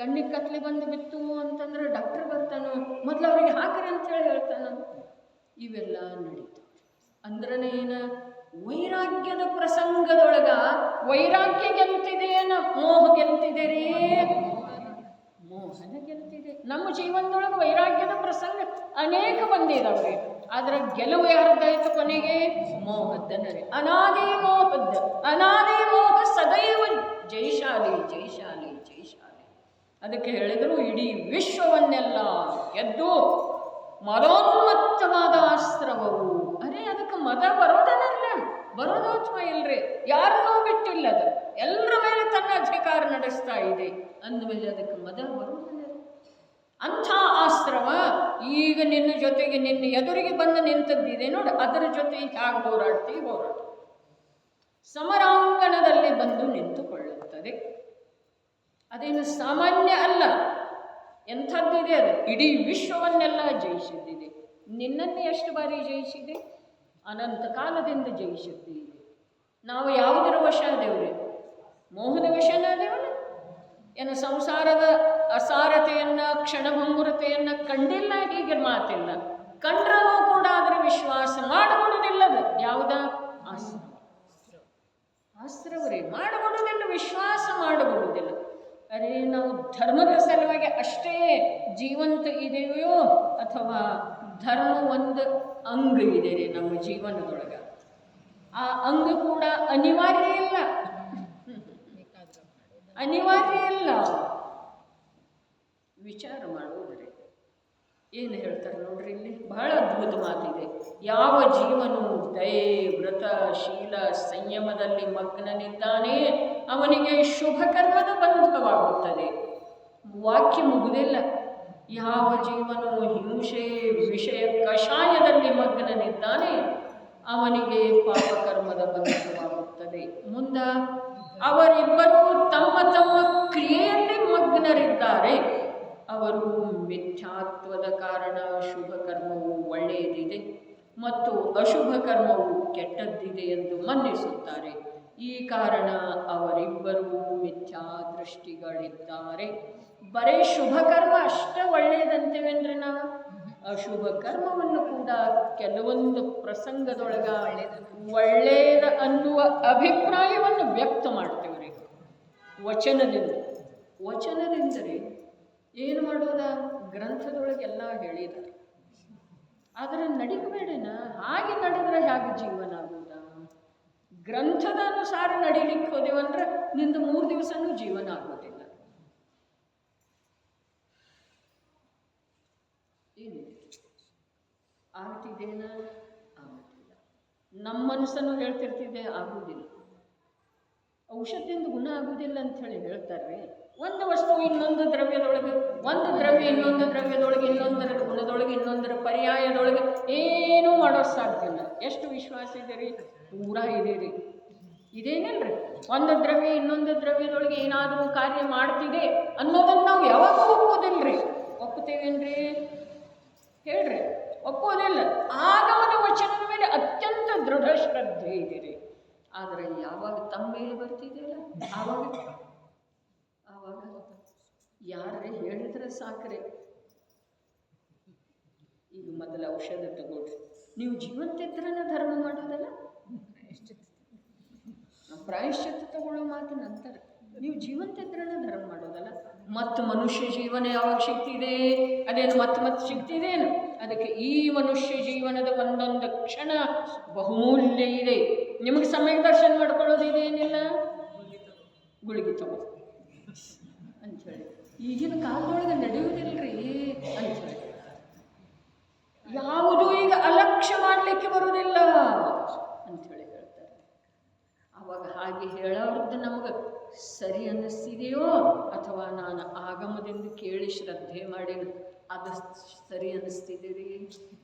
ಕಣ್ಣಿಗೆ ಕತ್ಲೆ ಬಂದು ಬಿತ್ತು ಅಂತಂದ್ರೆ ಡಾಕ್ಟರ್ ಬರ್ತಾನೋ, ಮೊದಲು ಅವ್ರಿಗೆ ಹಾಕ್ರಿ ಅಂತೇಳಿ ಹೇಳ್ತಾನ. ಇವೆಲ್ಲ ನಡೀತಾವೆ. ಅಂದ್ರನೇ ಏನ? ವೈರಾಗ್ಯದ ಪ್ರಸಂಗದೊಳಗ ವೈರಾಗ್ಯ ಗೆಲ್ತಿದೆಯೇನ ಮೋಹ ಗೆಲ್ತಿದೆ? ಮೋಹನ ಗೆಲ್ತಿದೆ. ನಮ್ಮ ಜೀವನದೊಳಗೆ ವೈರಾಗ್ಯದ ಪ್ರಸಂಗ ಅನೇಕ ಬಂದಿದಾವ್ರಿ. ಆದ್ರೆ ಗೆಲುವು ಯಾರ್ದಾಯ್ತು ಕೊನೆಗೆ? ಮೋಹದ್ದನರೇ. ಅನಾದಿ ಮೋಹದ್ದ. ಅನಾದಿ ಮೋಹ ಸದೈವ ಜೈಶಾಲಿ ಜೈಶಾಲಿ ಜೈಶಾಲಿ. ಅದಕ್ಕೆ ಹೇಳಿದ್ರು, ಇಡೀ ವಿಶ್ವವನ್ನೆಲ್ಲ ಗೆದ್ದು ಮದೋನ್ಮತ್ತವಾದ ಆಸ್ತ್ರವವು. ಅರೆ ಅದಕ್ಕೆ ಮದ ಬರೋದನಲ್ಲ, ಬರೋದು ಅಥವಾ ಇಲ್ರಿ, ಯಾರನ್ನೂ ಬಿಟ್ಟಿಲ್ಲ. ಅದು ಎಲ್ಲರ ಮೇಲೆ ತನ್ನ ಅಧಿಕಾರ ನಡೆಸ್ತಾ ಇದೆ ಅಂದಮೇಲೆ ಅದಕ್ಕೆ ಮದ ಬರೋದಲ್ಲ. ಅಂಥ ಆಸ್ತ್ರವ ಈಗ ನಿನ್ನ ಜೊತೆಗೆ, ನಿನ್ನ ಎದುರಿಗೆ ಬಂದು ನಿಂತದ್ದಿದೆ ನೋಡಿ, ಅದರ ಜೊತೆ ಹೇಗೆ ಹೋರಾಡ್ತಿ ಹೋರಾಟ ಸಮರಾಂಗಣದಲ್ಲಿ ಬಂದು ನಿಂತುಕೊಳ್ಳುತ್ತದೆ. ಅದೇನು ಸಾಮಾನ್ಯ ಅಲ್ಲ, ಎಂಥದ್ದಿದೆ ಅದು. ಇಡೀ ವಿಶ್ವವನ್ನೆಲ್ಲ ಜಯಿಸಿದ್ದಿದೆ. ನಿನ್ನನ್ನು ಎಷ್ಟು ಬಾರಿ ಜಯಿಸಿದೆ? ಅನಂತ ಕಾಲದಿಂದ ಜಯಿಸಿದ್ದಿದೆ. ನಾವು ಯಾವುದರ ವಶ ಆದೇವ್ರಿ? ಮೋಹದ ವಶನಾದೇವಲ್ಲ. ಏನು ಸಂಸಾರದ ಅಸಾರತೆಯನ್ನು ಕ್ಷಣಭಂಗುರತೆಯನ್ನು ಕಂಡಿಲ್ಲ ಹೀಗೆ ಮಾತಿಲ್ಲ. ಕಂಡ್ರೂ ಕೂಡ ಅದರ ವಿಶ್ವಾಸ ಮಾಡಿಕೊಡುವುದಿಲ್ಲದು. ಯಾವುದ? ಆಸ್ತ್ರವರೇ ಮಾಡಿಕೊಡುವುದಿಲ್ಲ, ವಿಶ್ವಾಸ ಮಾಡಿಕೊಡುವುದಿಲ್ಲ. ಅರೆ ನಾವು ಧರ್ಮದ ಸಲುವಾಗಿ ಅಷ್ಟೇ ಜೀವಂತ ಇದೆಯೋ ಅಥವಾ ಧರ್ಮ ಒಂದು ಅಂಗ ಇದೆ ರೀ ನಮ್ಮ ಜೀವನದೊಳಗೆ. ಆ ಅಂಗ ಕೂಡ ಅನಿವಾರ್ಯ ಇಲ್ಲ, ಅನಿವಾರ್ಯ ಇಲ್ಲ. ವಿಚಾರ ಮಾಡುವುದ್ರೆ ಏನು ಹೇಳ್ತಾರೆ ನೋಡ್ರಿ, ಇಲ್ಲಿ ಬಹಳ ಅದ್ಭುತ ಮಾತಿದೆ. ಯಾವ ಜೀವನು ದಯೆ ವ್ರತ ಶೀಲ ಸಂಯಮದಲ್ಲಿ ಮಗ್ನನಿದ್ದಾನೆ ಅವನಿಗೆ ಶುಭ ಕರ್ಮದ ಬಂಧವಾಗುತ್ತದೆ. ವಾಕ್ಯ ಮುಗುದಿಲ್ಲ. ಯಾವ ಜೀವನು ಹಿಂಸೆ ವಿಷಯ ಕಷಾಯದಲ್ಲಿ ಮಗ್ನನಿದ್ದಾನೆ ಅವನಿಗೆ ಪಾಪಕರ್ಮದ ಬಂಧವಾಗುತ್ತದೆ. ಮುಂದ ಅವರಿಬ್ಬರು ತಮ್ಮ ತಮ್ಮ ಕ್ರಿಯೆಯಲ್ಲಿ ಮಗ್ನರಿದ್ದಾರೆ. ಅವರು ಮಿಥ್ಯಾತ್ವದ ಕಾರಣ ಶುಭ ಕರ್ಮವು ಒಳ್ಳೆಯದಿದೆ ಮತ್ತು ಅಶುಭ ಕರ್ಮವು ಕೆಟ್ಟದ್ದಿದೆ ಎಂದು ಮನ್ನಿಸುತ್ತಾರೆ. ಈ ಕಾರಣ ಅವರಿಬ್ಬರೂ ಮಿಥ್ಯಾ ದೃಷ್ಟಿಗಳಿದ್ದಾರೆ. ಬರೀ ಶುಭ ಕರ್ಮ ಅಷ್ಟೇ ಒಳ್ಳೆಯದಂತೇವೇನ್ರಿ ನಾವು? ಅಶುಭ ಕರ್ಮವನ್ನು ಕೂಡ ಕೆಲವೊಂದು ಪ್ರಸಂಗದೊಳಗ ಒಳ್ಳೆಯದ ಅನ್ನುವ ಅಭಿಪ್ರಾಯವನ್ನು ವ್ಯಕ್ತ ಮಾಡ್ತೇವ್ರಿ ವಚನದಿಂದ. ವಚನದಿಂದಲೇ ಏನು ಮಾಡೋದ? ಗ್ರಂಥದೊಳಗೆಲ್ಲ ಹೇಳಿದ್ದಾರೆ. ಆದರೆ ನಡಿಬೇಡನ ಹಾಗೆ ನಡೆದ್ರೆ ಹೇಗೆ ಜೀವನ ಆಗೋದ? ಗ್ರಂಥದ ಅನುಸಾರ ನಡಿಲಿಕ್ಕೆ ಹೋದೆವಂದ್ರೆ ನಿಂದು 3 ದಿವಸನೂ ಜೀವನ ಆಗೋದಿಲ್ಲ. ಏನು ಆಗ್ತಿದೇನ? ಆಗುತ್ತೆ. ನಮ್ಮ ಮನಸ್ಸನ್ನು ಹೇಳ್ತಿರ್ತಿದ್ದೆ, ಆಗುವುದಿಲ್ಲ. ಔಷಧಿಯಿಂದ ಗುಣ ಆಗುವುದಿಲ್ಲ ಅಂಥೇಳಿ ಹೇಳ್ತಾರೆ. ಒಂದು ವಸ್ತು ಇನ್ನೊಂದು ದ್ರವ್ಯದೊಳಗೆ, ಒಂದು ದ್ರವ್ಯ ಇನ್ನೊಂದು ದ್ರವ್ಯದೊಳಗೆ, ಇನ್ನೊಂದರ ಗುಣದೊಳಗೆ, ಇನ್ನೊಂದರ ಪರ್ಯಾಯದೊಳಗೆ ಏನೂ ಮಾಡೋ ಸಾಧ್ಯ ಇಲ್ಲ. ಎಷ್ಟು ವಿಶ್ವಾಸ ಇದೆ ರೀ? ಪೂರಾ ಇದೆ ರೀ. ಇದೇನಿಲ್ರಿ, ಒಂದು ದ್ರವ್ಯ ಇನ್ನೊಂದು ದ್ರವ್ಯದೊಳಗೆ ಏನಾದರೂ ಕಾರ್ಯ ಮಾಡ್ತಿದೆ ಅನ್ನೋದನ್ನು ನಾವು ಯಾವಾಗ ಒಪ್ಪೋದಿಲ್ರಿ. ಒಪ್ಪುತ್ತೇವೇನ್ರಿ? ಹೇಳ್ರಿ, ಒಪ್ಪೋದಿಲ್ಲ. ಆಗಮನ ವಚನದ ಮೇಲೆ ಅತ್ಯಂತ ದೃಢ ಶ್ರದ್ಧೆ ಇದೆ ರೀ. ಆದರೆ ಯಾವಾಗ ತಮ್ಮ ಮೇಲೆ ಬರ್ತಿದೆಯಲ್ಲ, ಆವಾಗ ಯಾರೇ ಹೇಳಿದ್ರೆ ಸಾಕ್ರೆ. ಈಗ ಮೊದಲ ಔಷಧ ತಗೊಳ್ರಿ. ನೀವು ಜೀವಂತಿದ್ರನ ಧರ್ಮ ಮಾಡೋದಲ್ಲ, ಪ್ರಾಯಶ್ಚಿತ್ತ ತಗೊಳ್ಳೋ ಮಾತು ನಂತರ. ನೀವು ಜೀವಂತಿದ್ರನ ಧರ್ಮ ಮಾಡೋದಲ್ಲ. ಮತ್ತು ಮನುಷ್ಯ ಜೀವನ ಯಾವಾಗ ಸಿಗ್ತಿದೆ? ಅದೇನು ಮತ್ತೆ ಸಿಗ್ತಿದೇನು? ಅದಕ್ಕೆ ಈ ಮನುಷ್ಯ ಜೀವನದ ಒಂದೊಂದು ಕ್ಷಣ ಬಹುಮೂಲ್ಯ ಇದೆ. ನಿಮಗೆ ಸಮ್ಯಕ್ ದರ್ಶನ ಮಾಡ್ಕೊಳ್ಳೋದಿದೇನಿಲ್ಲ, ಗುಳಿಗೆ ತಗೋ ಅಂಥೇಳಿ. ಈಗಿನ ಕಾಲದೊಳಗೆ ನಡೆಯುವುದಿಲ್ಲರಿ ಅಂಥೇಳಿ. ಯಾವುದೂ ಈಗ ಅಲಕ್ಷ್ಯ ಮಾಡಲಿಕ್ಕೆ ಬರುವುದಿಲ್ಲ ಅಂಥೇಳಿ ಹೇಳ್ತಾರೆ. ಆವಾಗ ಹಾಗೆ ಹೇಳೋರ್ದು ನಮಗೆ ಸರಿ ಅನ್ನಿಸ್ತಿದೆಯೋ ಅಥವಾ ನಾನು ಆಗಮದಿಂದ ಕೇಳಿ ಶ್ರದ್ಧೆ ಮಾಡಿ ಅದು ಸರಿ ಅನ್ನಿಸ್ತಿದ್ದೀರಿ?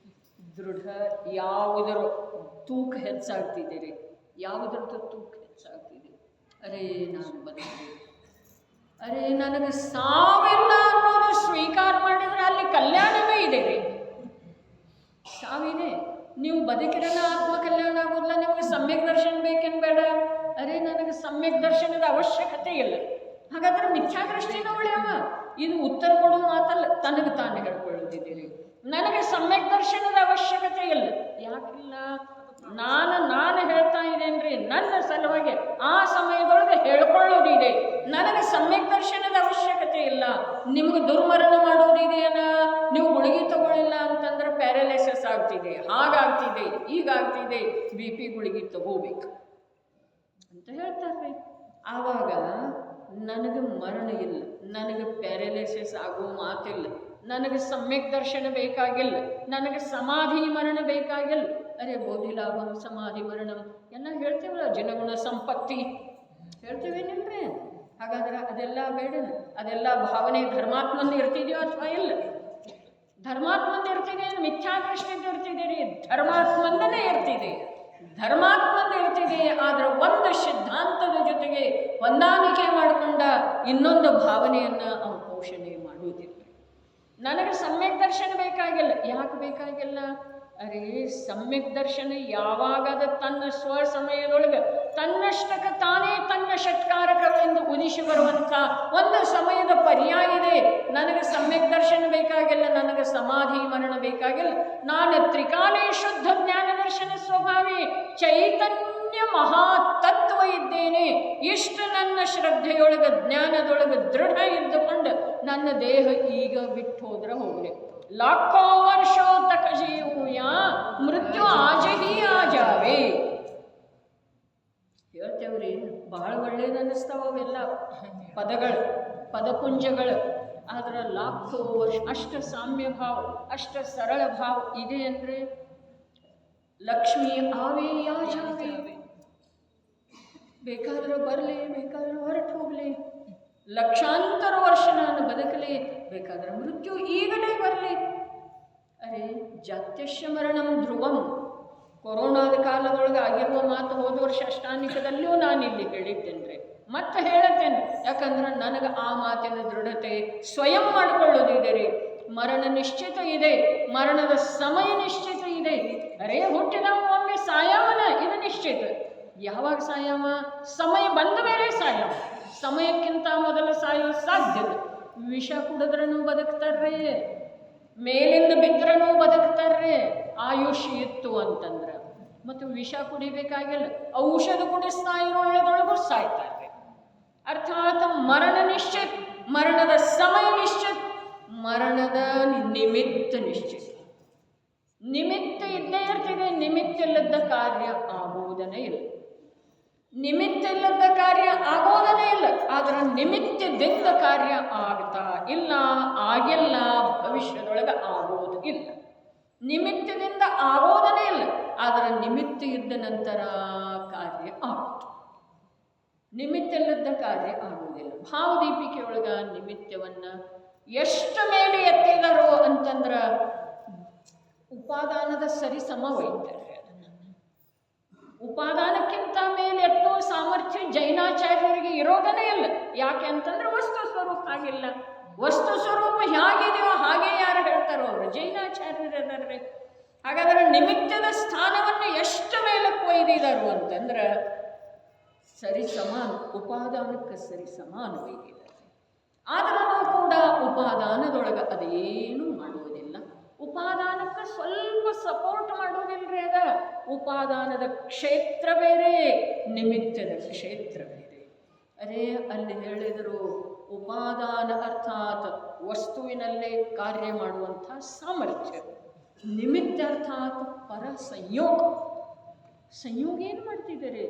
ದೃಢ ಯಾವುದರ ತೂಕ ಹೆಚ್ಚಾಗ್ತಿದ್ದೀರಿ? ಯಾವುದರದ್ದು ತೂಕ ಹೆಚ್ಚಾಗ್ತಿದೆ? ಅರೇ ನಾನು ಬದುಕಿದೆ, ಅರೇ ನನಗೆ ಸಾವಿಲ್ಲ ಅನ್ನೋದು ಸ್ವೀಕಾರ ಮಾಡಿದರೆ ಅಲ್ಲಿ ಕಲ್ಯಾಣವೇ ಇದೆ ರೀ. ಸಾವಿದೆ, ನೀವು ಬದುಕಿರಲ್ಲ, ಆತ್ಮ ಕಲ್ಯಾಣ ಆಗೋದಿಲ್ಲ. ನಿಮಗೆ ಸಮ್ಯಕ್ ದರ್ಶನ ಬೇಕೇನು ಬೇಡ? ಅರೇ ನನಗೆ ಸಮ್ಯಕ್ ದರ್ಶನದ ಅವಶ್ಯಕತೆ ಇಲ್ಲ. ಹಾಗಾದ್ರೆ ಮಿಥ್ಯಾದೃಷ್ಟಿನ ಒಳ್ಳೆಯವ. ಇದು ಉತ್ತರ ಕೊಡುವ ಮಾತಲ್ಲ, ತನಗೆ ತಾನೇ ಹೇಳ್ಕೊಳ್ಳೋದಿದ್ದೀರಿ. ನನಗೆ ಸಮ್ಯಕ್ ದರ್ಶನದ ಅವಶ್ಯಕತೆ ಇಲ್ಲ. ಯಾಕಿಲ್ಲ? ನಾನು ಹೇಳ್ತಾ ಇದ್ದೇನ್ರಿ, ನನ್ನ ಸಲುವಾಗಿ ಆ ಸಮಯದೊಳಗೆ ಹೇಳ್ಕೊಳ್ಳೋದಿದೆ. ನನಗೆ ಸಮ್ಯಕ್ ದರ್ಶನದ ಅವಶ್ಯಕತೆ ಇಲ್ಲ. ನಿಮ್ಗೆ ದುರ್ಮರಣ ಮಾಡೋದಿದೆಯಲ್ಲ, ನೀವು ಗುಳಿಗೆ ತಗೊಳ್ಳಿಲ್ಲ ಅಂತಂದ್ರೆ ಪ್ಯಾರಲೈಸಿಸ್ ಆಗ್ತಿದೆ, ಹಾಗಾಗ್ತಿದೆ, ಈಗಾಗ್ತಿದೆ, BP ಗುಳಿಗೆ ತಗೋಬೇಕು ಅಂತ ಹೇಳ್ತಾರೆ. ಆವಾಗ ನನಗೆ ಮರಣ ಇಲ್ಲ, ನನಗೆ ಪ್ಯಾರಲೈಸಿಸ್ ಆಗೋ ಮಾತಿಲ್ಲ, ನನಗೆ ಸಮ್ಯಕ್ ದರ್ಶನ ಬೇಕಾಗಿಲ್ಲ, ನನಗೆ ಸಮಾಧಿ ಮರಣ ಬೇಕಾಗಿಲ್ಲ. ಅರೆ ಬೋಧಿ ಲಾಭಂ ಸಮಾಧಿ ಮರಣಂ ಎಲ್ಲ ಹೇಳ್ತೇವಲ್ಲ, ಜನಗುಣ ಸಂಪತ್ತಿ ಹೇಳ್ತೇವೇನಿಲ್ರಿ? ಹಾಗಾದ್ರೆ ಅದೆಲ್ಲ ಬೇಡ. ಅದೆಲ್ಲ ಭಾವನೆ ಧರ್ಮಾತ್ಮಂದು ಇರ್ತಿದೆಯೋ ಅಥವಾ ಇಲ್ಲ? ಧರ್ಮಾತ್ಮಂದು ಇರ್ತಿದೆ, ಮಿಥ್ಯಾದೃಷ್ಟಿಂದ ಇರ್ತಿದ್ದೀರಿ? ಧರ್ಮಾತ್ಮಂದನೇ ಇರ್ತಿದೆ, ಧರ್ಮಾತ್ಮಂದು ಇರ್ತಿದೆ. ಆದರೆ ಒಂದು ಸಿದ್ಧಾಂತದ ಜೊತೆಗೆ ಹೊಂದಾಣಿಕೆ ಮಾಡಿಕೊಂಡ ಇನ್ನೊಂದು ಭಾವನೆಯನ್ನು ಅವನು ಪೋಷಣೆ ಮಾಡುವುದಿಲ್ಲ. ನನಗೆ ಸಮ್ಯಕ್ ದರ್ಶನ ಬೇಕಾಗಿಲ್ಲ. ಯಾಕೆ ಬೇಕಾಗಿಲ್ಲ? ಅರೇ ಸಮ್ಯಕ್ ದರ್ಶನ ಯಾವಾಗದ ತನ್ನ ಸ್ವ ಸಮಯದೊಳಗೆ ತನ್ನಷ್ಟಕ್ಕೆ ತಾನೇ ತನ್ನ ಷಟ್ಕಾರಕಗಳಿಂದ ಉದಿಸಿ ಬರುವಂಥ ಒಂದು ಸಮಯದ ಪರ್ಯಾಯ ಇದೆ. ನನಗೆ ಸಮ್ಯಕ್ ದರ್ಶನ ಬೇಕಾಗಿಲ್ಲ, ನನಗೆ ಸಮಾಧಿ ಮರಣ ಬೇಕಾಗಿಲ್ಲ. ನಾನು ತ್ರಿಕಾಲೇ ಶುದ್ಧ ಜ್ಞಾನ ದರ್ಶನ ಸ್ವಭಾವಿ ಚೈತನ್ಯ ಮಹಾತತ್ವ ಇದ್ದೇನೆ. ಇಷ್ಟು ನನ್ನ ಶ್ರದ್ಧೆಯೊಳಗೆ ಜ್ಞಾನದೊಳಗೆ ದೃಢ ಇದ್ದುಕೊಂಡು ನನ್ನ ದೇಹ ಈಗ ಬಿಟ್ಟು ಹೋದ್ರೆ ಹೋಗಲಿ. लाखों वर्षों तक जीवूया मृत्यु आज ही आ जावे ಹೇಳ್ತೇವ್ರಿ. ಬಹಳ ಒಳ್ಳೇದು ಅನ್ನಿಸ್ತಾವ ಅವೆಲ್ಲ ಪದಗಳು, ಪದಪುಂಜಗಳು. ಆದ್ರೆ ಲಾಖೋ ವರ್ಷ ಅಷ್ಟ ಸಾಮ್ಯ ಭಾವ, ಅಷ್ಟ ಸರಳ ಭಾವ ಇದೆ ಅಂದರೆ ಲಕ್ಷ್ಮೀ ಆವೇ ಯಾ ಜಾವೆ, ಬೇಕಾದ್ರೆ ಬರಲಿ, ಬೇಕಾದ್ರೆ ಹೊರಟು ಹೋಗಲಿ, ಲಕ್ಷಾಂತರ ವರ್ಷ ನಾನು ಬದುಕಲಿ, ಬೇಕಾದ್ರೆ ಮೃತ್ಯು ಈಗಲೇ ಬರಲಿ. ಅರೆ ಜಾತ್ಯಶ್ಯ ಮರಣಂ ಧ್ರುವಂ, ಕೊರೋನಾದ ಕಾಲದೊಳಗೆ ಆಗಿರುವ ಮಾತು ಹೋದ ವರ್ಷ ಅಷ್ಟಾನಿಕದಲ್ಲಿಯೂ ನಾನು ಇಲ್ಲಿ ಹೇಳಿದ್ದೇನೆ, ಮತ್ತೆ ಹೇಳುತ್ತೇನೆ. ಯಾಕಂದ್ರೆ ನನಗೆ ಆ ಮಾತಿನ ದೃಢತೆ ಸ್ವಯಂ ಮಾಡಿಕೊಳ್ಳೋದಿದೆ ರೀ. ಮರಣ ನಿಶ್ಚಿತ ಇದೆ, ಮರಣದ ಸಮಯ ನಿಶ್ಚಿತ ಇದೆ. ಅರೇ ಹುಟ್ಟಿದ ಒಮ್ಮೆ ಸಾಯವನ ಇದು ನಿಶ್ಚಿತ. ಯಾವಾಗ ಸಾಯವ? ಸಮಯ ಬಂದ ಮೇಲೆ ಸಾಯವ. ಸಮಯಕ್ಕಿಂತ ಮೊದಲು ಸಾಯೋ ಸಾಧ್ಯತೆ. ವಿಷ ಕುಡಿದ್ರೂ ಬದುಕ್ತಾರ್ರಿ, ಮೇಲಿಂದ ಬಿದ್ರೂ ಬದುಕ್ತಾರ್ರಿ, ಆಯುಷ್ ಇತ್ತು ಅಂತಂದ್ರೆ. ಮತ್ತು ವಿಷ ಕುಡಿಬೇಕಾಗಿಲ್ಲ, ಔಷಧ ಕುಡಿಸ್ತಾ ಇರೋಳದೊಳಗೂ ಸಾಯ್ತಾರೆ. ಅರ್ಥಾತ್ ಮರಣ ನಿಶ್ಚಿತ್, ಮರಣದ ಸಮಯ ನಿಶ್ಚಿತ್, ಮರಣದ ನಿಮಿತ್ತ ನಿಶ್ಚಿತ್. ನಿಮಿತ್ತ ಇದ್ದೇ ಇರ್ತಿದೆ, ನಿಮಿತ್ತ ಇಲ್ಲದ ಕಾರ್ಯ ಆಗುವುದನೇ ಇಲ್ಲ. ನಿಮಿತ್ತ ಇಲ್ಲದ ಕಾರ್ಯ ಆಗೋದನೇ ಇಲ್ಲ. ಆದರೆ ನಿಮಿತ್ತದಿಂದ ಕಾರ್ಯ ಆಗ್ತಾ ಇಲ್ಲ, ಆಗಿಲ್ಲ, ಭವಿಷ್ಯದೊಳಗೆ ಆಗೋದು ಇಲ್ಲ. ನಿಮಿತ್ತದಿಂದ ಆಗೋದನೇ ಇಲ್ಲ. ಆದರೆ ನಿಮಿತ್ತ ಇದ್ದ ನಂತರ ಕಾರ್ಯ ಆಗುತ್ತೆ. ನಿಮಿತ್ತ ಇಲ್ಲದ ಕಾರ್ಯ ಆಗುವುದಿಲ್ಲ. ಭಾವದೀಪಿಕೆಯೊಳಗ ನಿಮಿತ್ತವನ್ನು ಎಷ್ಟು ಮೇಲೆ ಎತ್ತಿದರೋ ಅಂತಂದ್ರೆ ಉಪಾದಾನದ ಸರಿ ಸಮ ಒಯ್ತಾರೆ. ಉಪಾದಾನಕ್ಕಿಂತ ಮೇಲೆ ಎತ್ತೋ ಸಾಮರ್ಥ್ಯ ಜೈನಾಚಾರ್ಯರಿಗೆ ಇರೋದನೇ ಇಲ್ಲ. ಯಾಕೆ ಅಂತಂದ್ರೆ ವಸ್ತು ಸ್ವರೂಪ ಆಗಿಲ್ಲ. ವಸ್ತು ಸ್ವರೂಪ ಹೇಗಿದೆಯೋ ಹಾಗೆ ಯಾರು ಹೇಳ್ತಾರೋ ಅವರು ಜೈನಾಚಾರ್ಯರೇ. ಹಾಗಾದ್ರೆ ನಿಮಿತ್ತದ ಸ್ಥಾನವನ್ನು ಎಷ್ಟು ಮೇಲೆ ಕೊಯ್ದಿದರು ಅಂತಂದ್ರೆ ಸರಿ ಸಮಾನ, ಉಪಾದಾನಕ್ಕೆ ಸರಿ ಸಮಾನ ಒಯ್ದಿದ್ದಾರೆ. ಆದರೂ ಕೂಡ ಉಪಾದಾನದೊಳಗೆ ಅದೇನು ಮಾಡುವುದಿಲ್ಲ. ಉಪಾದಾನಕ್ಕೆ ಸ್ವಲ್ಪ ಸಪೋರ್ಟ್ ಮಾಡೋದಿಲ್ಲರಿ. ಅದ ಉಪಾದಾನದ ಕ್ಷೇತ್ರ ಬೇರೆ, ನಿಮಿತ್ತದ ಕ್ಷೇತ್ರ ಬೇರೆ. ಅದೇ ಅಲ್ಲಿ ಹೇಳಿದರು, ಉಪಾದಾನ ಅರ್ಥಾತ್ ವಸ್ತುವಿನಲ್ಲೇ ಕಾರ್ಯ ಮಾಡುವಂಥ ಸಾಮರ್ಥ್ಯ, ನಿಮಿತ್ತ ಅರ್ಥಾತ್ ಪರ ಸಂಯೋಗ. ಸಂಯೋಗ ಏನು ಮಾಡ್ತಿದ್ದಾರೆ?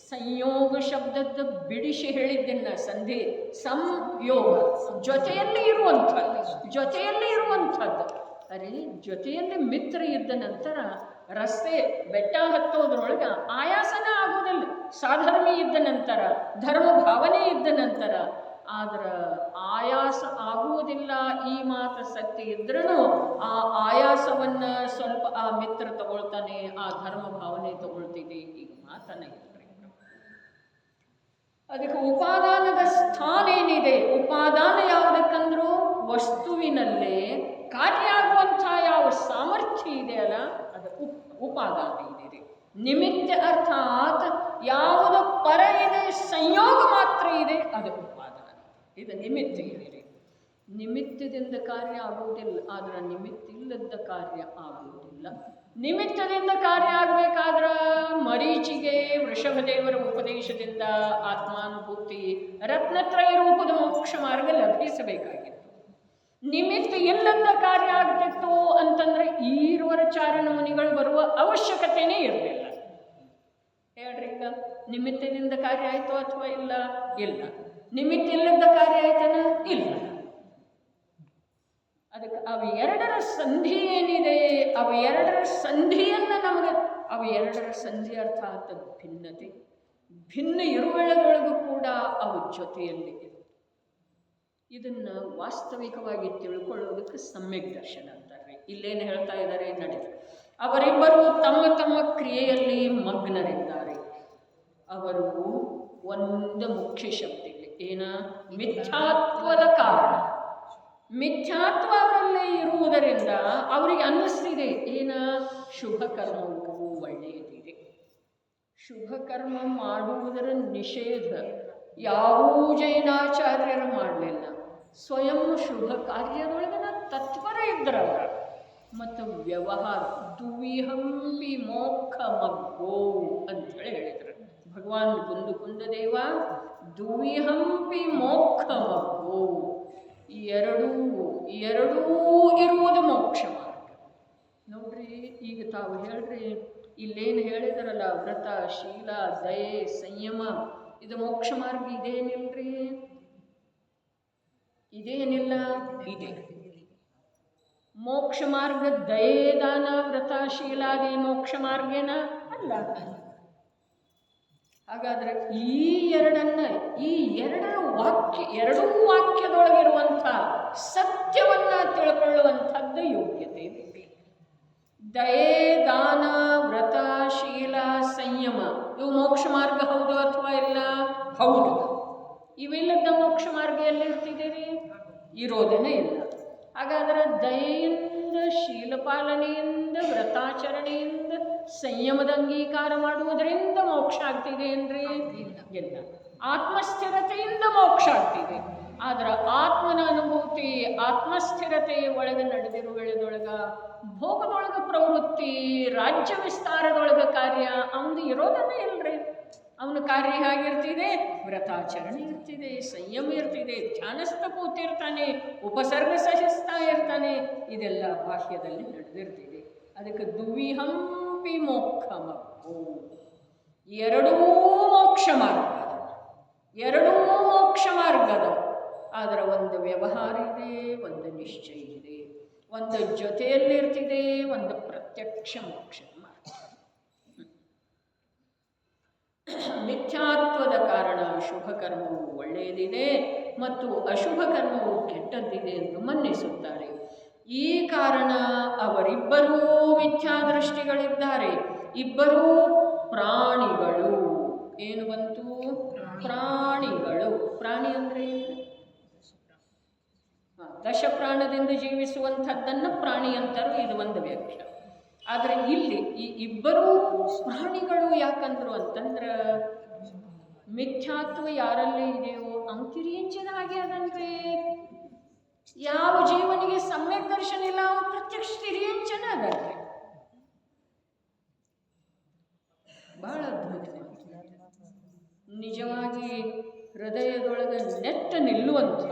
ಸಂಯೋಗ ಶಬ್ದದ ಬಿಡಿಸಿ ಹೇಳಿದ್ದನ್ನ ಸಂಧಿ ಸಂಯೋಗ, ಜೊತೆಯಲ್ಲಿ ಇರುವಂಥದ್ದು. ಅರೆ ಜೊತೆಯಲ್ಲಿ ಮಿತ್ರ ಇದ್ದ ನಂತರ ರಸ್ತೆ ಬೆಟ್ಟ ಹತ್ತೋದ್ರೊಳಗೆ ಆಯಾಸನ ಆಗೋದಿಲ್ಲ. ಸಾಧರ್ಮಿ ಇದ್ದ ನಂತರ, ಧರ್ಮ ಭಾವನೆ ಇದ್ದ ನಂತರ ಆದ್ರೆ ಆಯಾಸ ಆಗುವುದಿಲ್ಲ. ಈ ಮಾತು ಸತ್ಯ ಇದ್ರೂ ಆ ಆಯಾಸವನ್ನು ಸ್ವಲ್ಪ ಆ ಮಿತ್ರ ತಗೊಳ್ತಾನೆ, ಆ ಧರ್ಮ ಭಾವನೆ ತಗೊಳ್ತಿದೆ. ಈಗ ಮಾತನ್ನ ಇಲ್ರಿ. ಅದಕ್ಕೆ ಉಪಾದಾನದ ಸ್ಥಾನ ಏನಿದೆ? ಉಪಾದಾನ ಯಾವುದಕ್ಕಂದ್ರೂ ವಸ್ತುವಿನಲ್ಲೇ ಕಾರ್ಯ ಆಗುವಂಥ ಯಾವ ಸಾಮರ್ಥ್ಯ ಇದೆಯಲ್ಲ ಅದು ಉಪಾದಾನ ಇದೆ. ನಿಮಿತ್ತ ಅರ್ಥಾತ್ ಯಾವುದು ಪರ ಇದೆ, ಸಂಯೋಗ ಮಾತ್ರ ಇದೆ, ಅದು ಉಪಾದಾನ. ಇದು ನಿಮಿತ್ತ ಇದೆ. ನಿಮಿತ್ತದಿಂದ ಕಾರ್ಯ ಆಗುವುದಿಲ್ಲ, ಆದರೆ ನಿಮಿತ್ತ ಇಲ್ಲದ ಕಾರ್ಯ ಆಗುವುದಿಲ್ಲ. ನಿಮಿತ್ತದಿಂದ ಕಾರ್ಯ ಆಗಬೇಕಾದ್ರೆ ಮರೀಚಿಗೆ ವೃಷಭದೇವರ ಉಪದೇಶದಿಂದ ಆತ್ಮಾನುಭೂತಿ ರತ್ನತ್ರಯ ರೂಪದ ಮೋಕ್ಷ ಮಾರ್ಗ ಲಭಿಸಬೇಕಾಗಿತ್ತು. ನಿಮಿತ್ತ ಇಲ್ಲದ ಕಾರ್ಯ ಆಗ್ತಿತ್ತು ಅಂತಂದ್ರೆ ಈರುವರ ಚಾರಣ ಮುನಿಗಳು ಬರುವ ಅವಶ್ಯಕತೆನೇ ಇರಲಿಲ್ಲ. ಹೇಳ್ರಿ, ಈಗ ನಿಮಿತ್ತದಿಂದ ಕಾರ್ಯ ಆಯಿತು ಅಥವಾ ಇಲ್ಲ? ಇಲ್ಲ. ನಿಮಿತ್ತ ಇಲ್ಲದ ಕಾರ್ಯ ಆಯ್ತನ? ಇಲ್ಲ. ಅದಕ್ಕೆ ಅವು ಎರಡರ ಸಂಧಿ ಏನಿದೆ, ಅವು ಎರಡರ ಸಂಧಿಯನ್ನು ನಮಗೆ, ಅವು ಎರಡರ ಸಂಧಿ ಅರ್ಥಾತ್ ಭಿನ್ನತೆ, ಭಿನ್ನ ಇರುವೆಳದೊಳಗೂ ಕೂಡ ಅವು ಜೊತೆಯಲ್ಲಿ. ಇದನ್ನು ವಾಸ್ತವಿಕವಾಗಿ ತಿಳ್ಕೊಳ್ಳೋದಕ್ಕೆ ಸಮ್ಯಕ್ ದರ್ಶನ ಅಂತಾರೆ. ಇಲ್ಲೇನು ಹೇಳ್ತಾ ಇದ್ದಾರೆ ನಡೆದು, ಅವರಿಬ್ಬರು ತಮ್ಮ ತಮ್ಮ ಕ್ರಿಯೆಯಲ್ಲಿ ಮಗ್ನರಿದ್ದಾರೆ. ಅವರು ಒಂದು ಮುಖ್ಯ ಶಬ್ದ ಇದೆ, ಏನ? ಮಿಥ್ಯಾತ್ವದ ಕಾರಣ. ಮಿಥ್ಯಾತ್ವ ಅವರಲ್ಲೇ ಇರುವುದರಿಂದ ಅವರಿಗೆ ಅನ್ನಿಸ್ತಿದೆ ಏನ? ಶುಭ ಕರ್ಮವು ಒಳ್ಳೆಯದಿದೆ. ಶುಭ ಕರ್ಮ ಮಾಡುವುದರ ನಿಷೇಧ ಯಾವ ಜೈನಾಚಾರ್ಯರು ಮಾಡಲಿಲ್ಲ. ಸ್ವಯಂ ಶುಭ ಕಾರ್ಯದೊಳಗನ ತತ್ಪರ ಇದ್ರಲ್ಲ. ಮತ್ತು ವ್ಯವಹಾರ ದುವಿಹಂಪಿ ಮೋಕ್ಷ ಮಗ್ಗೋ ಅಂಥೇಳಿ ಹೇಳಿದರು ಭಗವಾನ್ ಕುಂದದೇವ. ದುವಿಹಂಪಿ ಮೋಕ್ಷ ಮಗ್ಗೋ, ಎರಡೂ ಇರುವುದು ಮೋಕ್ಷ ಮಾರ್ಗ. ನೋಡ್ರಿ, ಈಗ ತಾವು ಹೇಳ್ರಿ, ಇಲ್ಲೇನು ಹೇಳಿದಾರಲ್ಲ, ವ್ರತ, ಶೀಲ, ದಯೆ, ಸಂಯಮ, ಇದು ಮೋಕ್ಷ ಮಾರ್ಗ ಇದೇನಿಲ್ರಿ? ಇದೇನಿಲ್ಲ, ಇದೆ ಮೋಕ್ಷ ಮಾರ್ಗ. ದಯೆ, ದಾನ, ವ್ರತ, ಶೀಲಾದಿ ಮೋಕ್ಷ ಮಾರ್ಗೇನ ಅಲ್ಲ. ಹಾಗಾದ್ರೆ ಈ ಎರಡರ ವಾಕ್ಯ, ಎರಡೂ ವಾಕ್ಯದೊಳಗಿರುವಂಥ ಸತ್ಯವನ್ನ ತಿಳ್ಕೊಳ್ಳುವಂಥದ್ದು ಯೋಗ್ಯತೆ ಬೇಕು. ದಯೆ, ದಾನ, ವ್ರತ, ಶೀಲ, ಸಂಯಮ ಇವು ಮೋಕ್ಷ ಮಾರ್ಗ ಹೌದು ಅಥವಾ ಇಲ್ಲ? ಹೌದು. ಇವೆಲ್ಲದ ಮೋಕ್ಷ ಮಾರ್ಗ ಎಲ್ಲಿರ್ತಿದ್ದೀರಿ? ಇರೋದೇನೇ ಇಲ್ಲ. ಹಾಗಾದ್ರೆ ದಯೆಯಿಂದ, ಶೀಲಪಾಲನೆಯಿಂದ, ವ್ರತಾಚರಣೆಯಿಂದ, ಸಂಯಮದ ಅಂಗೀಕಾರ ಮಾಡುವುದರಿಂದ ಮೋಕ್ಷ ಆಗ್ತಿದೆ ಏನ್ರಿ? ಇಲ್ಲ. ಆತ್ಮಸ್ಥಿರತೆಯಿಂದ ಮೋಕ್ಷ ಆಗ್ತಿದೆ. ಆದ್ರೆ ಆತ್ಮನ ಅನುಭೂತಿ, ಆತ್ಮಸ್ಥಿರತೆ ಒಳಗೆ ನಡೆದಿರುವೆಳದೊಳಗ ಭೋಗದೊಳಗ ಪ್ರವೃತ್ತಿ, ರಾಜ್ಯ ವಿಸ್ತಾರದೊಳಗ ಕಾರ್ಯ ಅವನು ಇರೋದನ್ನೇ ಇಲ್ರಿ. ಅವನ ಕಾರ್ಯ ಹೇಗಿರ್ತಿದೆ? ವ್ರತಾಚರಣೆ ಇರ್ತಿದೆ, ಸಂಯಮ ಇರ್ತಿದೆ, ಧ್ಯಾನಸ್ಥ ಕೂತಿರ್ತಾನೆ, ಉಪಸರ್ಗ ಸಹಿಸ್ತಾ ಇರ್ತಾನೆ. ಇದೆಲ್ಲ ಬಾಹ್ಯದಲ್ಲಿ ನಡೆದಿರ್ತಿದೆ. ಅದಕ್ಕೆ ದುವಿಹಂಪಿ ಮೋಕ್ಷ ಮಗ್ಗೋ, ಎರಡೂ ಮೋಕ್ಷ ಮಾರ್ಗ, ಎರಡೂ ಮೋಕ್ಷ ಮಾರ್ಗದ. ಆದರೆ ಒಂದು ವ್ಯವಹಾರ ಇದೆ, ಒಂದು ನಿಶ್ಚಯ ಇದೆ. ಒಂದು ಜೊತೆಯಲ್ಲಿರ್ತಿದೆ, ಒಂದು ಪ್ರತ್ಯಕ್ಷ ಮೋಕ್ಷ ಮಾರ್ಗ. ಮಿಥ್ಯಾತ್ವದ ಕಾರಣ ಶುಭ ಕರ್ಮವು ಒಳ್ಳೆಯದಿದೆ ಮತ್ತು ಅಶುಭ ಕರ್ಮವು ಕೆಟ್ಟದ್ದಿದೆ ಎಂದು ಮನ್ನಿಸುತ್ತಾರೆ. ಈ ಕಾರಣ ಅವರಿಬ್ಬರೂ ಮಿಥ್ಯಾದೃಷ್ಟಿಗಳಿದ್ದಾರೆ. ಇಬ್ಬರೂ ಪ್ರಾಣಿಗಳು. ಏನು ಬಂತು? ಪ್ರಾಣಿಗಳು. ಪ್ರಾಣಿ ಅಂದರೆ ದಶಪ್ರಾಣದಿಂದ ಜೀವಿಸುವಂಥದ್ದನ್ನು ಪ್ರಾಣಿ ಅಂತಾರು, ಇದು ಒಂದು ವ್ಯಾಖ್ಯ. ಆದರೆ ಇಲ್ಲಿ ಈ ಇಬ್ಬರೂ ಪ್ರಾಣಿಗಳು ಯಾಕಂದ್ರು ಅಂತಂದ್ರೆ ಮಿಥ್ಯಾತ್ವ ಯಾರಲ್ಲಿ ಇದೆಯೋ ಅವ್ನು ತಿರಿಯಂಚಿನ ಹಾಗೆ ಅದನ್ರಿ. ಯಾವ ಜೀವನಿಗೆ ಸಮ್ಯಕ್ ದರ್ಶನ ಇಲ್ಲ ಅವನು ಪ್ರತ್ಯಕ್ಷ ತಿರಿಯಂಚನ ಅದನ್ರಿ. ಬಹಳ ಅದ್ಭುತ. ನಿಜವಾಗಿ ಹೃದಯದೊಳಗೆ ನೆಟ್ಟ ನಿಲ್ಲುವಂಥ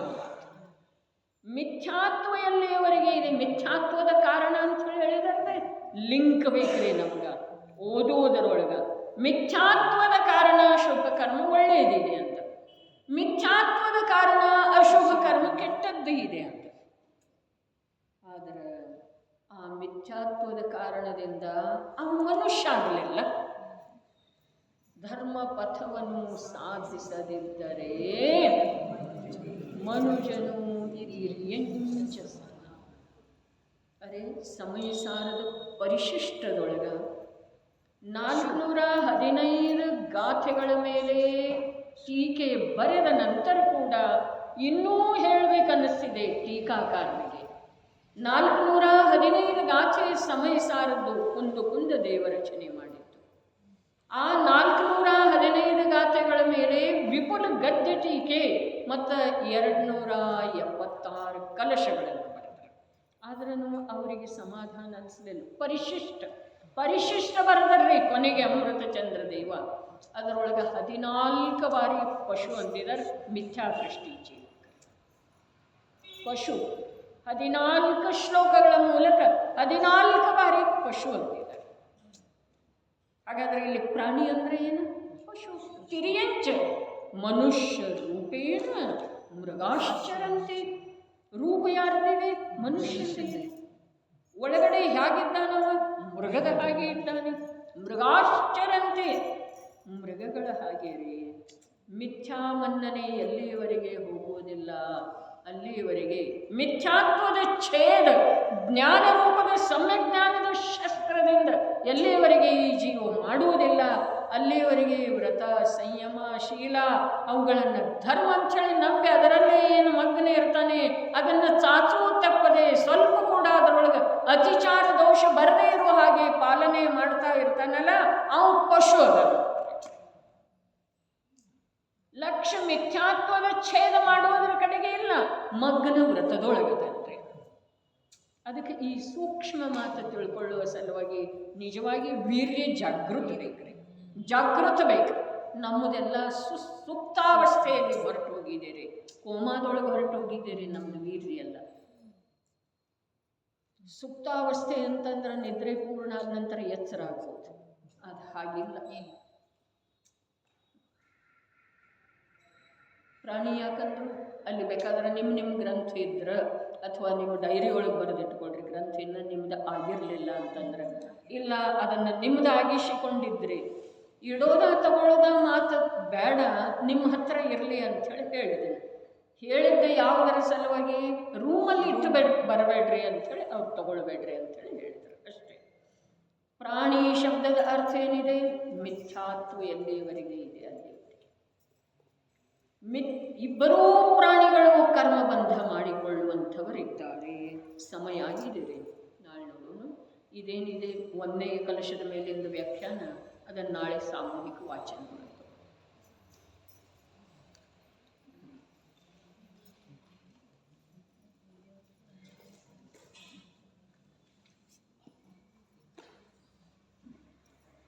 ಮಿಥ್ಯಾತ್ವ ಎಲ್ಲಿಯವರೆಗೆ ಇದೆ. ಮಿಥ್ಯಾತ್ವದ ಕಾರಣ ಅಂತ ಹೇಳಿದ್ರೆ ಲಿಂಕ್ ಬೇಕ್ರಿ ನಮ್ಗೆ ಓದುವುದರೊಳಗ. ಮಿಥ್ಯಾತ್ವದ ಕಾರಣ ಶುಭ ಕರ್ಮ ಒಳ್ಳೆಯದಿದೆ ಅಂತ, ಮಿಥ್ಯಾತ್ವದ ಕಾರಣ ಅಶುಭ ಕರ್ಮ ಕೆಟ್ಟದ್ದು ಇದೆ ಅಂತ. ಆದರೆ ಆ ಮಿಥ್ಯಾತ್ವದ ಕಾರಣದಿಂದ ಅವನು ಮನುಷ್ಯ ಆಗಲಿಲ್ಲ. ಧರ್ಮ ಪಥವನ್ನು ಸಾಧಿಸದಿದ್ದರೆ ಮನುಜನು ಹಿರಿಯಂಚ. ಅರೆ ಸಮಯ ಸಾರದ ಪರಿಶಿಷ್ಟದೊಳಗ 415 ಗಾಥೆಗಳ ಮೇಲೆ ಟೀಕೆ ಬರೆದ ನಂತರ ಕೂಡ ಇನ್ನೂ ಹೇಳಬೇಕನ್ನಿಸ್ತಿದೆ ಟೀಕಾಕಾರನಿಗೆ. 415 ಗಾಥೆ ಸಮಯ ಸಾರದ್ದು ಕುಂದು ಕುಂದ ದೇವ ರಚನೆ ಮಾಡಿತ್ತು. ಆ 415 ಗಾಥೆಗಳ ಮೇಲೆ ವಿಪುಲ ಗದ್ಯ ಟೀಕೆ ಮತ್ತು 276 ಕಲಶಗಳನ್ನು ಬರೆದರು. ಆದ್ರೂ ಅವರಿಗೆ ಸಮಾಧಾನ ಅನಿಸಲಿಲ್ಲ. ಪರಿಶಿಷ್ಟ ಬರೆದರ್ರಿ ಕೊನೆಗೆ ಅಮೃತ ಚಂದ್ರದೇವ. ಅದರೊಳಗೆ 14 ಬಾರಿ ಪಶು ಅಂದಿದ್ದಾರೆ. ಮಿಥ್ಯಾದೃಷ್ಟಿ ಜೀವ ಪಶು 14 ಶ್ಲೋಕಗಳ ಮೂಲಕ 14 ಬಾರಿ ಪಶು ಅಂದಿದ್ದಾರೆ. ಹಾಗಾದರೆ ಇಲ್ಲಿ ಪ್ರಾಣಿ ಅಂದರೆ ಏನು? ಪಶು. ತಿರಿಯಂಚ ಮನುಷ್ಯ ರೂಪೇಣ ಮೃಗಾಶ್ಚರಂತೆ. ರೂಪ ಯಾರದಿದೆ? ಮನುಷ್ಯನಿದೆ. ಒಳಗಡೆ ಹೇಗಿದ್ದಾನವ? ಮೃಗದ ಹಾಗೆ ಇದ್ದಾನೆ. ಮೃಗಾಶ್ಚರಂತೆ, ಮೃಗಗಳ ಹಾಗೆ ರೀ. ಮಿಥ್ಯಾ ಮನ್ನನೆ ಎಲ್ಲಿಯವರೆಗೆ ಹೋಗುವುದಿಲ್ಲ ಅಲ್ಲಿಯವರೆಗೆ ಮಿಥ್ಯಾತ್ವದ ಛೇದ ಜ್ಞಾನ ರೂಪದ ಸಮ್ಯಜ್ಞಾನದ ಶಸ್ತ್ರದಿಂದ ಎಲ್ಲಿಯವರೆಗೆ ಈ ಜೀವ ಮಾಡುವುದಿಲ್ಲ ಅಲ್ಲಿಯವರೆಗೆ ವ್ರತ ಸಂಯಮ ಶೀಲ ಅವುಗಳನ್ನು ಧರ್ಮ ಅಂಥೇಳಿ ನಂಬಿ ಅದರಲ್ಲೇ ಏನು ಮಗ್ನ ಇರ್ತಾನೆ, ಅದನ್ನು ಚಾಚೂ ತಪ್ಪದೆ ಸ್ವಲ್ಪ ಕೂಡ ಅದರೊಳಗೆ ಅತಿಚಾರ ದೋಷ ಬರದೇ ಇರುವ ಹಾಗೆ ಪಾಲನೆ ಮಾಡ್ತಾ ಇರ್ತಾನಲ್ಲ, ಅವನು ಪಶು. ಅದನ್ನು ಲಕ್ಷ್ಯ ಮಿಥ್ಯಾತ್ವದ ಛೇದ ಮಾಡುವುದರ ಕಡೆಗೆ ಇಲ್ಲ, ಮಗ್ನ ವ್ರತದೊಳಗದಂತೆ. ಅದಕ್ಕೆ ಈ ಸೂಕ್ಷ್ಮ ಮಾತು ತಿಳ್ಕೊಳ್ಳುವ ಸಲುವಾಗಿ ನಿಜವಾಗಿ ವೀರ್ಯ ಜಾಗೃತಿ ಬೇಕ್ರಿ, ಜಾಗೃತ ಬೇಕು. ನಮ್ಮದೆಲ್ಲ ಸುಪ್ತಾವಸ್ಥೆಯಲ್ಲಿ ಹೊರಟು ಹೋಗಿದ್ದೀರಿ, ಕೋಮಾದೊಳಗೆ ಹೊರಟು ಹೋಗಿದ್ದೀರಿ. ನಮ್ಮದು ವೀರ್ಯ ಎಲ್ಲ ಸುಪ್ತಾವಸ್ಥೆ ಅಂತಂದ್ರೆ ನಿದ್ರೆ ಪೂರ್ಣ ಆದ ನಂತರ ಎಚ್ಚರ ಆಗ್ಬೋದು. ಅದು ಹಾಗಿಲ್ಲ. ಪ್ರಾಣಿ ಯಾಕಂದ್ರು ಅಲ್ಲಿ ಬೇಕಾದ್ರೆ ನಿಮ್ಮ ಗ್ರಂಥ ಇದ್ರೆ ಅಥವಾ ನೀವು ಡೈರಿ ಒಳಗೆ ಬರೆದಿಟ್ಕೊಳ್ರಿ, ಗ್ರಂಥ ಇನ್ನು ನಿಮ್ದು ಆಗಿರಲಿಲ್ಲ ಅಂತಂದ್ರೆ, ಇಲ್ಲ ಅದನ್ನು ನಿಮ್ದಾಗಿಸಿಕೊಂಡಿದ್ರಿ ಇಡೋದ ತಗೊಳ್ಳೋದ ಮಾತು ಬೇಡ, ನಿಮ್ಮ ಹತ್ರ ಇರಲಿ ಅಂಥೇಳಿ ಹೇಳಿದ್ದೆ ಯಾವುದರ ಸಲುವಾಗಿ? ರೂಮಲ್ಲಿ ಇಟ್ಟು ಬರಬೇಡ್ರಿ ಅಂಥೇಳಿ, ಅವ್ರು ತಗೊಳ್ಬೇಡ್ರಿ ಅಂಥೇಳಿ ಹೇಳಿದ್ರು ಅಷ್ಟೇ. ಪ್ರಾಣಿ ಶಬ್ದದ ಅರ್ಥ ಏನಿದೆ? ಮಿಥ್ಯಾತ್ವ ಎಲ್ಲಿಯವರೆಗೆ ಇದೆ ಅಲ್ಲಿವರೆಗೆ. ಇಬ್ಬರೂ ಪ್ರಾಣಿಗಳು ಕರ್ಮಬಂಧ ಮಾಡಿಕೊಳ್ಳುವಂಥವರಿದ್ದಾರೆ. ಸಮಯ ಆಗಿದೆ, ನಾಳೆ ನೋಡೋಣ. ಇದೇನಿದೆ ಒಂದೇ ಕಲಶದ ಮೇಲಿಂದ ವ್ಯಾಖ್ಯಾನ, ಅದನ್ನು ನಾಳೆ ಸಾಮೂಹಿಕ ವಾಚನ ಮಾಡಿ.